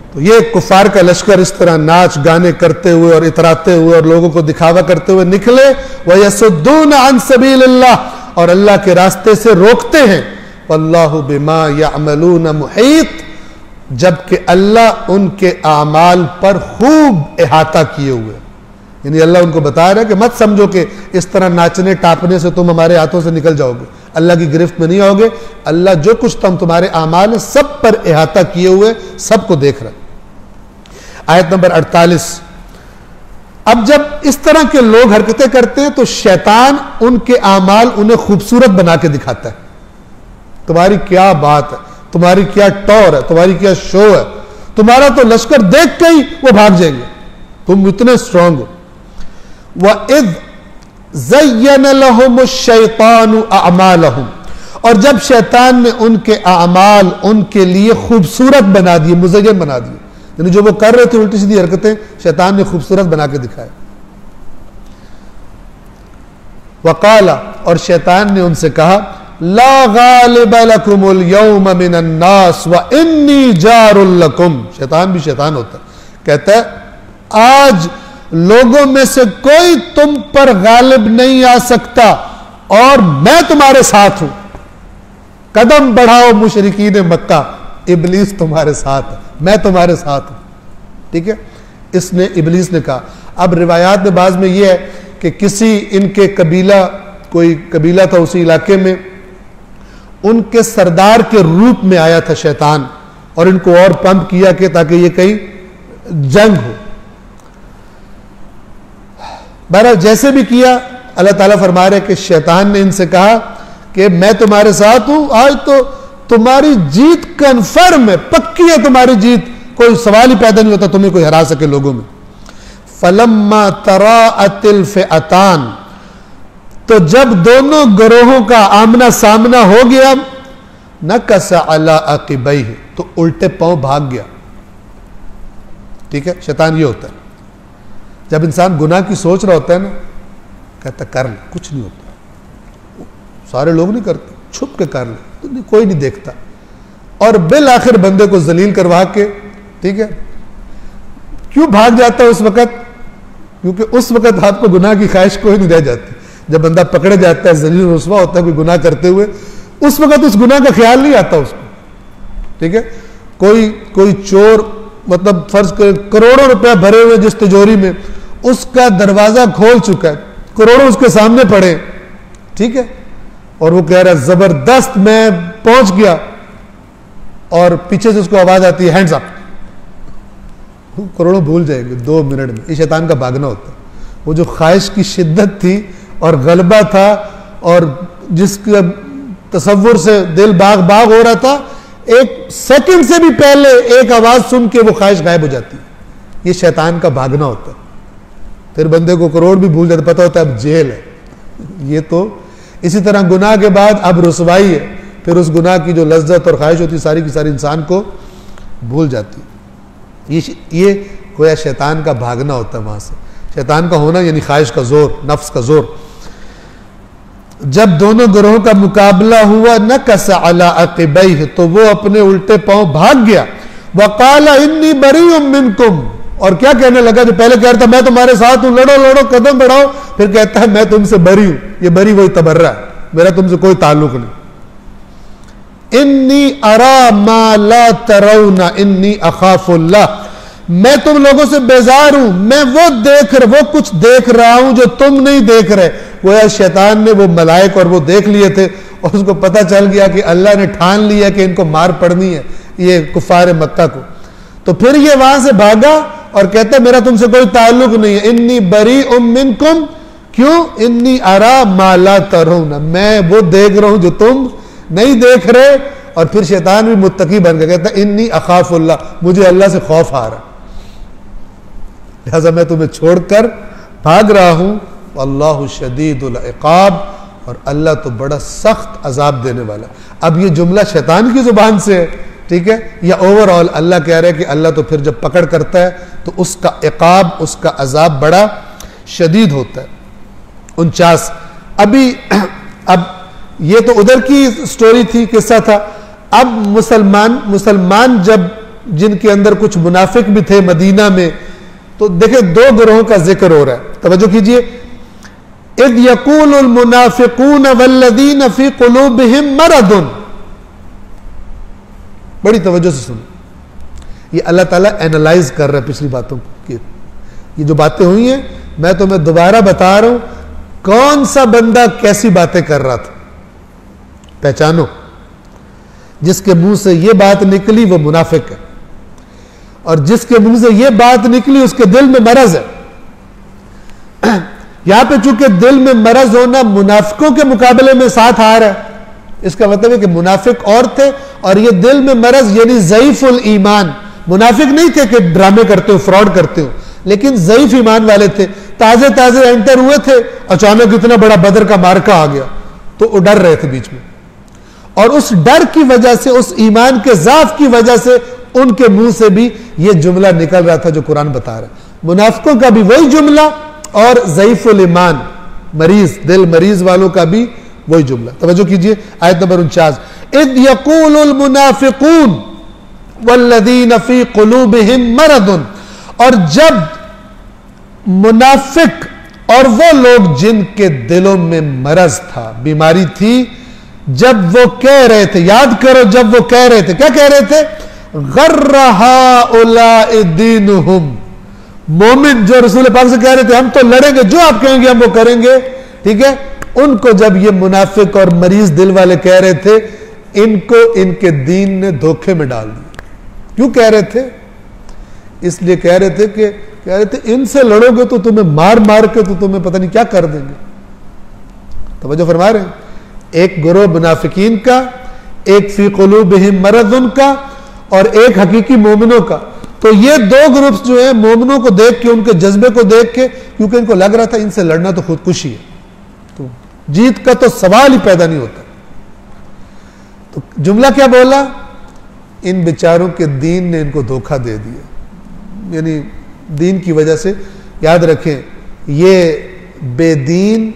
तो ये कुफार का लश्कर इस तरह नाच गाने करते हुए और इतराते हुए और लोगों को दिखावा करते हुए निकले। व यसुद्दून अन सबीलिल्लाह, और अल्लाह के रास्ते से रोकते हैं। वल्लाहु बिमा यअमलून मुहीत, जबकि अल्लाह उनके आमाल पर खूब इहाता किए हुए। यानी अल्लाह उनको बता रहा है कि मत समझो कि इस तरह नाचने टापने से तुम हमारे हाथों से निकल जाओगे, अल्लाह की गिरफ्त में नहीं आओगे। अल्लाह जो कुछ तुम्हारे आमाल है सब पर इहाता किए हुए, सबको देख रहा है। आयत नंबर 48। अब जब इस तरह के लोग हरकतें करते हैं तो शैतान उनके आमाल उन्हें खूबसूरत बना के दिखाता है। तुम्हारी क्या बात है, तुम्हारी क्या टौर है, तुम्हारी क्या शो है, तुम्हारा तो लश्कर देख के ही वो भाग जाएंगे, तुम इतने स्ट्रांग हो। वइज़ ज़य्यन लहुमुश शैतानु अअमालहुम, और जब शैतान ने उनके आमाल उनके लिए खूबसूरत बना दिए, मुज़य्यन बना दिए, यानी जो वो कर रहे थे उल्टी सीधी हरकतें शैतान ने खूबसूरत बना के दिखाया। वक़ाला, और शैतान ने उनसे कहा, ला गालिब लकुमुल यौम मिनन नास व इन्नी जारुल लकुम। शैतान भी शैतान होता है, कहता है आज लोगों में से कोई तुम पर गालिब नहीं आ सकता और मैं तुम्हारे साथ हूं। कदम बढ़ाओ मुशरिकीन मक्का, इबलीस तुम्हारे साथ है, मैं तुम्हारे साथ हूं। ठीक है, इसने इबलीस ने कहा। अब रिवायात में बाज में यह है कि किसी इनके कबीला, कोई कबीला था उसी इलाके में, उनके सरदार के रूप में आया था शैतान और इनको और पंप किया कि ताकि ये कहीं जंग हो। बहरहाल जैसे भी किया, अल्लाह ताला फरमा रहे कि शैतान ने इनसे कहा कि मैं तुम्हारे साथ हूं, आज तो तुम्हारी जीत कन्फर्म है, पक्की है तुम्हारी जीत, कोई सवाल ही पैदा नहीं होता तुम्हें कोई हरा सके लोगों में। फलम्मा तराअतिल फ़िअतान, तो जब दोनों गिरोहों का आमना सामना हो गया, नकसा अला अक़िबैहि, तो उल्टे पांव भाग गया। ठीक है, शैतान ये होता है, जब इंसान गुनाह की सोच रहा होता है ना, कहता कर ले, कुछ नहीं होता, सारे लोग नहीं करते, छुप के कर ले, तो कोई नहीं देखता, और बिल आखिर बंदे को जलील करवा के, ठीक है, क्यों भाग जाता है उस वक्त? क्योंकि उस वक्त आपको गुनाह की ख्वाहिश कोई नहीं रह जाती। जब बंदा पकड़े जाता है, जलील रुस्वा होता है कोई गुनाह करते हुए, उस वक्त उस गुनाह का ख्याल नहीं आता उसको। ठीक है, कोई चोर, मतलब फर्ज कर करोड़ों रुपया भरे हुए जिस तिजोरी में, उसका दरवाजा खोल चुका है, करोड़ों उसके सामने पड़े, ठीक है, और वो कह रहा है जबरदस्त मैं पहुंच गया, और पीछे से उसको आवाज आती है हैंड्स अप, करोड़ों भूल जाएंगे 2 मिनट में। ये शैतान का भागना होता है। वो जो ख्वाहिश की शिद्दत थी और गलबा था, और जिसके तसव्वुर से दिल बाग बाग हो रहा था, एक सेकंड से भी पहले एक आवाज सुन के वो ख्वाहिश गायब हो जाती है। ये शैतान का भागना होता है। फिर बंदे को करोड़ भी भूल जाता, पता होता है अब जेल है। ये तो इसी तरह गुनाह के बाद अब रुसवाई है, फिर उस गुनाह की जो लज्जत और ख्वाहिश होती सारी की सारी इंसान को भूल जाती। ये गोया शैतान का भागना होता है वहां से, शैतान का होना यानी ख्वाहिश का जोर, नफ्स का जोर। जब दोनों गिरोहों का मुकाबला हुआ, नकसा अला अक़िबैहि, तो वो अपने उल्टे पांव भाग गया। वक़ाला इन्नी बरीउम मिनकुम, और क्या कहने लगा? जो पहले कह रहा था मैं तुम्हारे साथ हूं, लड़ो लड़ो कदम बढ़ाओ, फिर कहता है मैं तुमसे बरी हूं। ये बरी वही तबर्रा है, मेरा तुमसे कोई ताल्लुक नहीं। इन्नी अरा मा ला तरौना इन्नी अखाफुल्लाह, मैं तुम लोगों से बेजार हूं, मैं वो कुछ देख रहा हूं जो तुम नहीं देख रहे। वो या शैतान ने वो मलाइक और वो देख लिए थे, और उसको पता चल गया कि अल्लाह ने ठान लिया कि इनको मार पड़नी है, ये कुफार मक्का को। तो फिर ये वहां से भागा और कहता मेरा तुमसे कोई ताल्लुक नहीं है। इन्नी बरीउम मिनकुम, क्यों? इन्नी अरा मा ला तरौना, मैं वो देख रहा हूं जो तुम नहीं देख रहे। और फिर शैतान भी मुत्तकी बन गया, कहता इन्नी अखाफुल्लाह, मुझे अल्लाह से खौफ आ रहा, लिहाजा मैं तुम्हें छोड़कर भाग रहा हूं। अल्लाहु शदीदुल इक़ाब, और अल्लाह तो बड़ा सख्त अजाब देने वाला। अब ये जुमला शैतान की जुबान से है, ठीक है, या ओवरऑल अल्लाह कह रहे हैं कि अल्लाह तो फिर जब पकड़ करता है तो उसका इक़ाब, उसका अजाब बड़ा शदीद होता है। 49। अब ये तो उधर की स्टोरी थी, किस्सा था। अब मुसलमान जब जिनके अंदर कुछ मुनाफिक भी थे मदीना में, तो देखे 2 गिरोहों का जिक्र हो रहा है, तवज्जो कीजिए। इद यक़ूलुल मुनाफिकून वल्लज़ीन फ़ी क़ुलूबिहिम मरदुन, बड़ी तवज्जो से सुनो, ये अल्लाह ताला एनालाइज कर रहा है पिछली बातों की। ये जो बातें हुई हैं मैं तुम्हें दोबारा बता रहा हूं, कौन सा बंदा कैसी बातें कर रहा था, पहचानो। जिसके मुंह से ये बात निकली वो मुनाफिक है, और जिसके मुंह से ये बात निकली उसके दिल में मरज है। यहां पे चूंकि दिल में मरज होना मुनाफिकों के मुकाबले में साथ आ रहा है, इसका मतलब है कि मुनाफिक और थे, और ये दिल में मरज यानी ज़ईफुल ईमान। मुनाफिक नहीं थे कि ड्रामे करते हो, फ्रॉड करते हो, लेकिन ज़ईफ ईमान वाले थे, ताजे ताजे एंटर हुए थे, अचानक इतना बड़ा बदर का मार्का आ गया तो वो डर रहे थे बीच में, और उस डर की वजह से, उस ईमान के ज़ाफ की वजह से उनके मुंह से भी ये जुमला निकल रहा था जो कुरान बता रहा है। मुनाफिकों का भी वही जुमला, और ज़ईफुल ईमान, मरीज, दिल मरीज वालों का भी वही जुमला। तवज्जो कीजिए आयत नंबर 49। इद यक़ूलुल मुनाफिकून वल्लज़ीन फ़ी क़ुलूबिहिम मरदुन, और जब मुनाफिक और वो लोग जिनके दिलों में मरज था, बीमारी थी, जब वो कह रहे थे, याद करो जब वो कह रहे थे, क्या कह रहे थे? गर्र हाउलाइ दीनुहुम, मोमिन जो रसूल पाक से कह रहे थे हम तो लड़ेंगे, जो आप कहेंगे हम वो करेंगे, ठीक है, उनको जब ये मुनाफिक और मरीज दिल वाले कह रहे थे, इनको इनके दीन ने धोखे में डाल दिया। क्यों कह रहे थे? इसलिए कह रहे थे इनसे लड़ोगे तो तुम्हें मार मार के तो तुम्हें पता नहीं क्या कर देंगे। तवज्जो फरमा रहे हैं? एक गिरोह मुनाफिकीन का, एक फी कुलूबिहिम मरज़ुन का, और एक हकीकी मोमिनों का। तो ये दो ग्रुप्स जो है, मोमिनों को देख के, उनके जज्बे को देख के, क्योंकि इनको लग रहा था इनसे लड़ना तो खुदकुशी है, तो जीत का तो सवाल ही पैदा नहीं होता। तो जुमला क्या बोला? इन बेचारों के दीन ने इनको धोखा दे दिया। यानी दीन की वजह से, याद रखें, ये बेदीन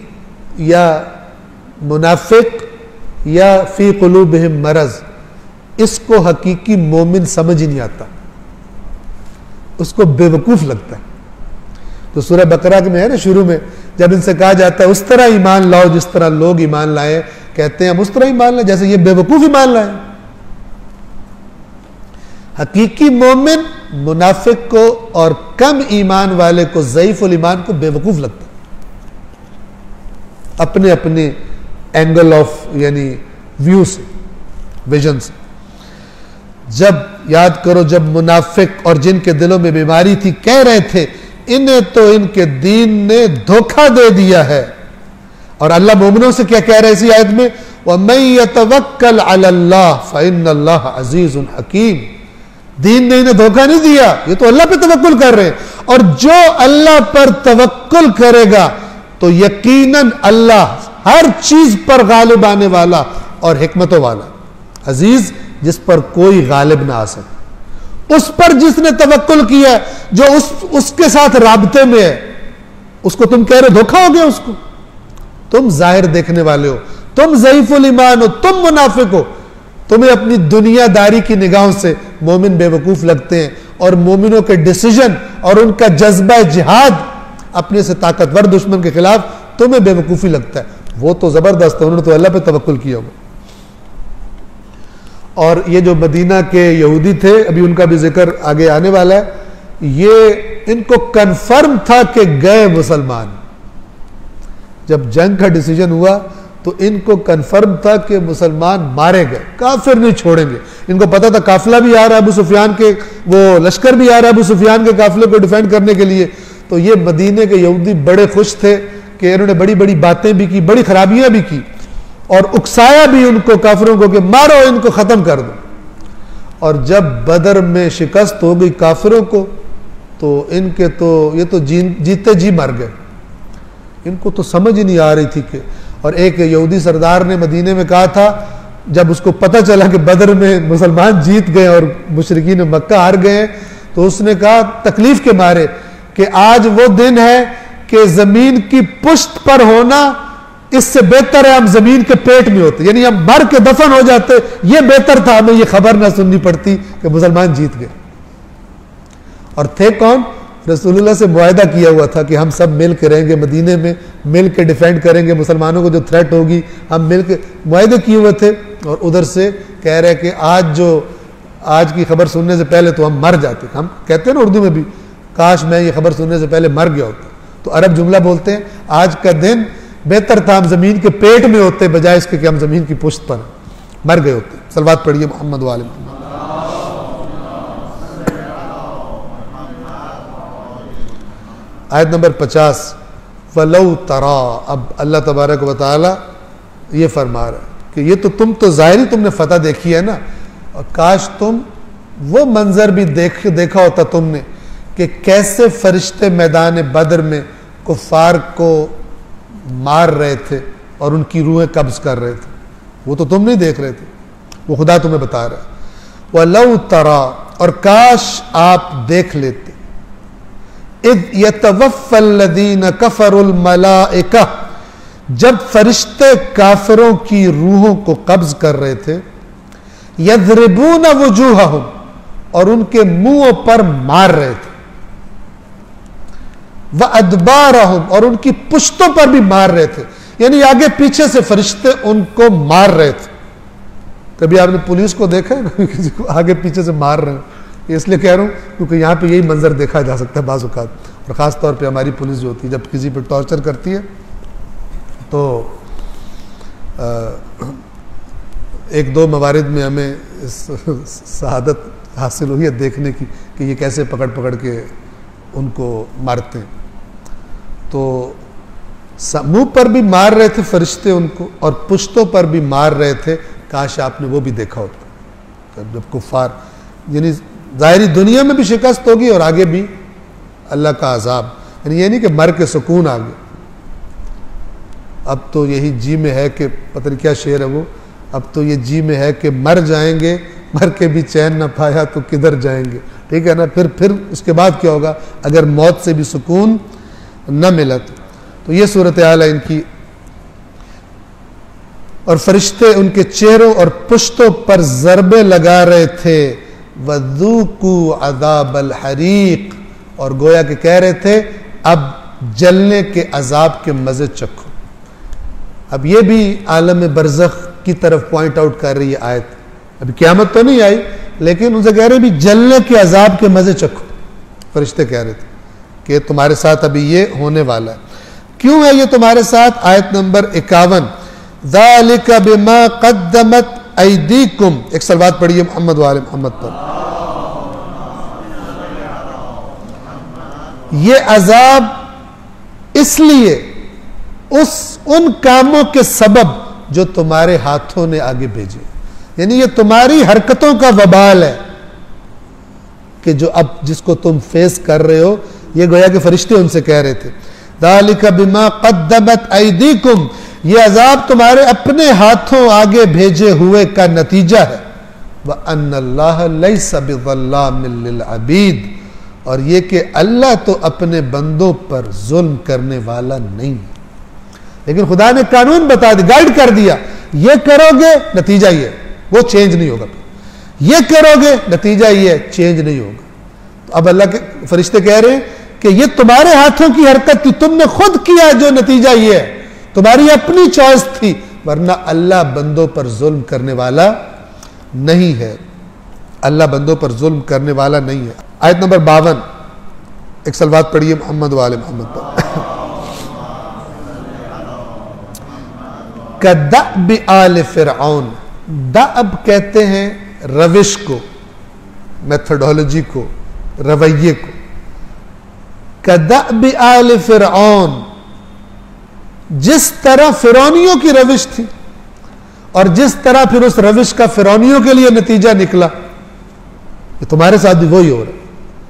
या मुनाफिक या फी कुलूबिहिम मरज़, इसको हकीकी मोमिन समझ ही नहीं आता, उसको बेवकूफ लगता है। तो सूरह बकरा में है ना, शुरू में जब इनसे कहा जाता है उस तरह ईमान लाओ जिस तरह लोग ईमान लाए, कहते हैं हम उस तरह ईमान लाए जैसे ये बेवकूफ ईमान लाए। हकीकी मोमिन मुनाफिक को और कम ईमान वाले को, ज़ईफ़ुल ईमान को बेवकूफ लगता है, अपने अपने एंगल ऑफ यानी व्यू से, विजन से। जब याद करो, जब मुनाफिक और जिनके दिलों में बीमारी थी कह रहे थे इन्हें तो इनके दीन ने धोखा दे दिया है, और अल्लाह मोमिनों से क्या कह रहे हैं इसी आयत में? वमन यतवक्कल अलल्लाह फइन्नल्लाह अज़ीज़ुन हकीम। दीन ने इन्हें धोखा नहीं दिया, ये तो अल्लाह पे तवक्कुल कर रहे हैं, और जो अल्लाह पर तवक्कुल करेगा तो यकीनन अल्लाह हर चीज पर गालिब आने वाला और हिकमतों वाला। अजीज, जिस पर कोई गालिब ना आ सके, उस पर जिसने तवक्कुल किया, जो उसके साथ राबते में है, उसको तुम कह रहे हो धोखा हो गया उसको। तुम जाहिर देखने वाले हो, तुम ज़ईफ़ुल ईमान हो, तुम मुनाफिक हो, तुम्हें अपनी दुनियादारी की निगाहों से मोमिन बेवकूफ लगते हैं, और मोमिनों के डिसीजन और उनका जज्बा जिहाद अपने से ताकतवर दुश्मन के खिलाफ तुम्हें बेवकूफी लगता है। वो तो जबरदस्त है, उन्होंने तो अल्लाह पे तवक्कुल किया होगा। और ये जो मदीना के यहूदी थे, अभी उनका भी जिक्र आगे आने वाला है, ये इनको कन्फर्म था कि गए मुसलमान। जब जंग का डिसीजन हुआ तो इनको कन्फर्म था कि मुसलमान मारे गए, काफिर नहीं छोड़ेंगे। इनको पता था काफिला भी आ रहा है अबू सुफियान के, वो लश्कर भी आ रहा है अबू सुफियान के काफिले को डिफेंड करने के लिए। तो ये मदीने के यहूदी बड़े खुश थे कि इन्होंने बड़ी बड़ी बातें भी की, बड़ी खराबियां भी की, और उकसाया भी उनको, काफिरों को, कि मारो इनको, खत्म कर दो। और जब बदर में शिकस्त हो गई काफिरों को, तो इनके तो ये तो जीते जी मर गए। इनको तो समझ ही नहीं आ रही थी कि, और एक यहूदी सरदार ने मदीने में कहा था, जब उसको पता चला कि बदर में मुसलमान जीत गए और मुशरिकीन मक्का हार गए, तो उसने कहा तकलीफ के मारे कि आज वो दिन है कि जमीन की पुष्ट पर होना इससे बेहतर है हम जमीन के पेट में होते, यानी हम मर के दफन हो जाते, ये बेहतर था, हमें ये खबर ना सुननी पड़ती कि मुसलमान जीत गए। और थे कौन? रसूलुल्लाह से मुआहदा किया हुआ था कि हम सब मिल के रहेंगे मदीने में, मिल के डिफेंड करेंगे मुसलमानों को, जो थ्रेट होगी हम मिल के, मुआहदे किए हुए थे। और उधर से कह रहे कि आज की खबर सुनने से पहले तो हम मर जाते। हम कहते हैं ना उर्दू में भी, काश मैं ये खबर सुनने से पहले मर गया होता। तो अरब जुमला बोलते हैं, आज का दिन बेहतर था हम जमीन के पेट में होते, बजाय इसके कि हम जमीन की पुष्ट पर मर गए होते। सलवात पढ़िए मोहम्मद वाले मोहम्मद। आयत नंबर 50, वलौ तरा। अब अल्लाह तबारक व तआला ये फरमा रहा है कि ये तो तुम तो ज़ाहिरी तुमने फतह देखी है ना, और काश तुम वो मंजर भी देखा होता तुमने कि कैसे फरिश्ते मैदान बदर में कुफार को मार रहे थे और उनकी रूहें कब्ज कर रहे थे। वो तो तुम नहीं देख रहे थे, वो खुदा तुम्हें बता रहा है। वलौ तरा, और काश आप देख लेते, इद यतवफ़्फ़ल्लज़ीन कफ़रुल मलाइका, जब फरिश्ते काफिरों की रूहों को कब्ज कर रहे थे, यज़रिबून वुजूहहुम, और उनके मुंहों पर मार रहे थे, व अदबारहुम, और उनकी पुश्तों पर भी मार रहे थे, यानी आगे पीछे से फरिश्ते उनको मार रहे थे। कभी आपने पुलिस को देखा है किसी को आगे पीछे से मार रहे हैं? इसलिए कह रहा हूं क्योंकि यहाँ पे यही मंजर देखा जा सकता है बाज़ औक़ात, और ख़ास तौर पे हमारी पुलिस जो होती है जब किसी पे टॉर्चर करती है तो एक दो मवारिद में हमें इस शहादत हासिल हुई है देखने की कि ये कैसे पकड़ पकड़ के उनको मारते हैं। तो मुंह पर भी मार रहे थे फरिश्ते उनको और पुश्तों पर भी मार रहे थे। काश आपने वो भी देखा होता। जब कुफार यानी ज़ाहिरी दुनिया में भी शिकस्त होगी और आगे भी अल्लाह का अजाब, यानी ये नहीं कि मर के सुकून आ गया। अब तो यही जी में है कि पता नहीं क्या शेर है वो, अब तो ये जी में है कि मर जाएंगे, मर के भी चैन ना पाया तो किधर जाएंगे। ठीक है ना, फिर उसके बाद क्या होगा अगर मौत से भी सुकून न मिला तो ये सूरत हाल है इनकी। और फरिश्ते उनके चेहरों और पुश्तों पर ज़रबे लगा रहे थे। वज़ूकू अज़ाबल हरीक, और गोया के कह रहे थे अब जलने के अजाब के मजे चखो। अब ये भी आलम बरज़ख की तरफ पॉइंट आउट कर रही है आयत। अभी क़यामत तो नहीं आई लेकिन उनसे कह रहे भी जलने के अजाब के मजे चखो। फरिश्ते कह रहे थे कि तुम्हारे साथ अभी ये होने वाला है। क्यों है ये तुम्हारे साथ? आयत नंबर 51, ज़ालिका बिमा क़द्दमत ऐदीकुम। एक सलवात पढ़िए मोहम्मद वाले मोहम्मद पर। ये अजाब इसलिए उन कामों के सबब जो तुम्हारे हाथों ने आगे भेजे, यानी ये तुम्हारी हरकतों का वबाल है कि जो अब जिसको तुम फेस कर रहे हो। ये गोया के फरिश्ते उनसे कह रहे थे ज़ालिका बिमा क़द्दमत ऐदीकुम, ये अजाब तुम्हारे अपने हाथों आगे भेजे हुए का नतीजा है। व अन्नल्लाह लैसा बिज़ल्लामिल लिल अबीद, और ये कि अल्लाह तो अपने बंदों पर जुल्म करने वाला नहीं। लेकिन खुदा ने कानून बता दिया, गाइड कर दिया, ये करोगे नतीजा ये, वो चेंज नहीं होगा। ये करोगे नतीजा ये, चेंज नहीं होगा। तो अब अल्लाह के फरिश्ते कह रहे हैं कि ये तुम्हारे हाथों की हरकत थी, तुमने खुद किया, जो नतीजा ये है तुम्हारी अपनी चॉइस थी, वरना अल्लाह बंदों पर जुल्म करने वाला नहीं है। अल्लाह बंदों पर जुल्म करने वाला नहीं है। आयत नंबर 52, एक सलवात पढ़िए मोहम्मद वाले मोहम्मद पर। कदअब आल फिरऔन, दअब कहते हैं रविश को, मेथोडोलॉजी को, रवैये को। कदअब आल फिरऔन, जिस तरह फिरौनियों की रविश थी और जिस तरह फिर उस रविश का फिरौनियों के लिए नतीजा निकला, ये तुम्हारे साथ भी वही हो रहा है।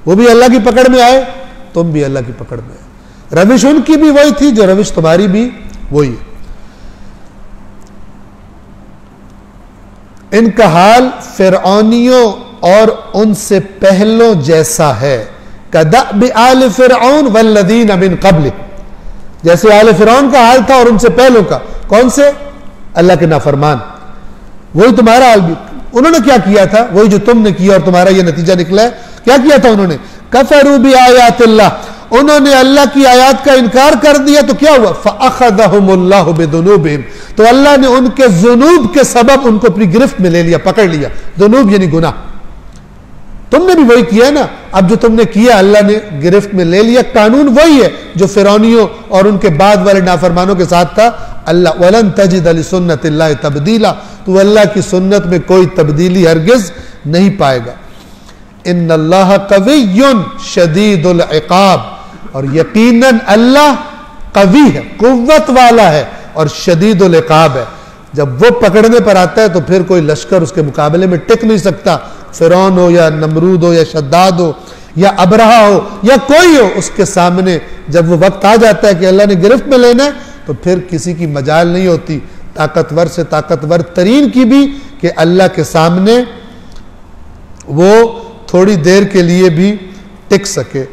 वो भी अल्लाह की पकड़ में आए, तुम भी अल्लाह की पकड़ में आए। रविश उनकी भी वही थी जो रविश तुम्हारी भी वही है। इनका हाल फिरौनियों और उनसे पहलों जैसा है। कदअब आल फिरऔन वल्लज़ीना मिन क़ब्ल, जैसे आल फिरौन का हाल था और उनसे पहलों का। कौन से? अल्लाह के नाफरमान। वही तुम्हारा हाल भी। उन्होंने क्या किया था? वही जो तुमने किया और तुम्हारा ये नतीजा निकला है। क्या किया था उन्होंने? कफरू बि आयातिल्लाह, उन्होंने अल्लाह की आयत का इनकार कर दिया। तो क्या हुआ? फअख़ज़हुमुल्लाहु बिदुनूबिहिम, तो अल्लाह ने उनके जुनूब के सबब उनको अपनी गिरफ्त में ले लिया, पकड़ लिया। जुनूब यानी गुनाह। तुमने भी वही किया ना। अब जो तुमने किया अल्लाह ने गिरफ्त में ले लिया। कानून वही है जो फिरौनियों और उनके बाद वाले नाफरमानों के साथ था। अल्लाह वलन तजिद लिसुन्नतिल्लाहि तब्दीला, तो अल्लाह की सुन्नत में कोई तब्दीली हरगिज नहीं पाएगा। इन्नल्लाह कविय्युन शदीदुल इक़ाब, और यकीनन अल्लाह कवी है, कुव्वत वाला है और शदीदुल इक़ाब है। जब वो पकड़ने पर आता है तो फिर कोई लश्कर उसके मुकाबले में टिक नहीं सकता। फिरौन हो या नमरूद हो या शद्दाद हो या अबरहा हो या कोई हो, उसके सामने जब वो वक्त आ जाता है कि अल्लाह ने गिरफ्त में लेना है तो फिर किसी की मजाल नहीं होती, ताकतवर से ताकतवर तरीन की भी, कि अल्लाह के सामने वो थोड़ी देर के लिए भी टिक सके।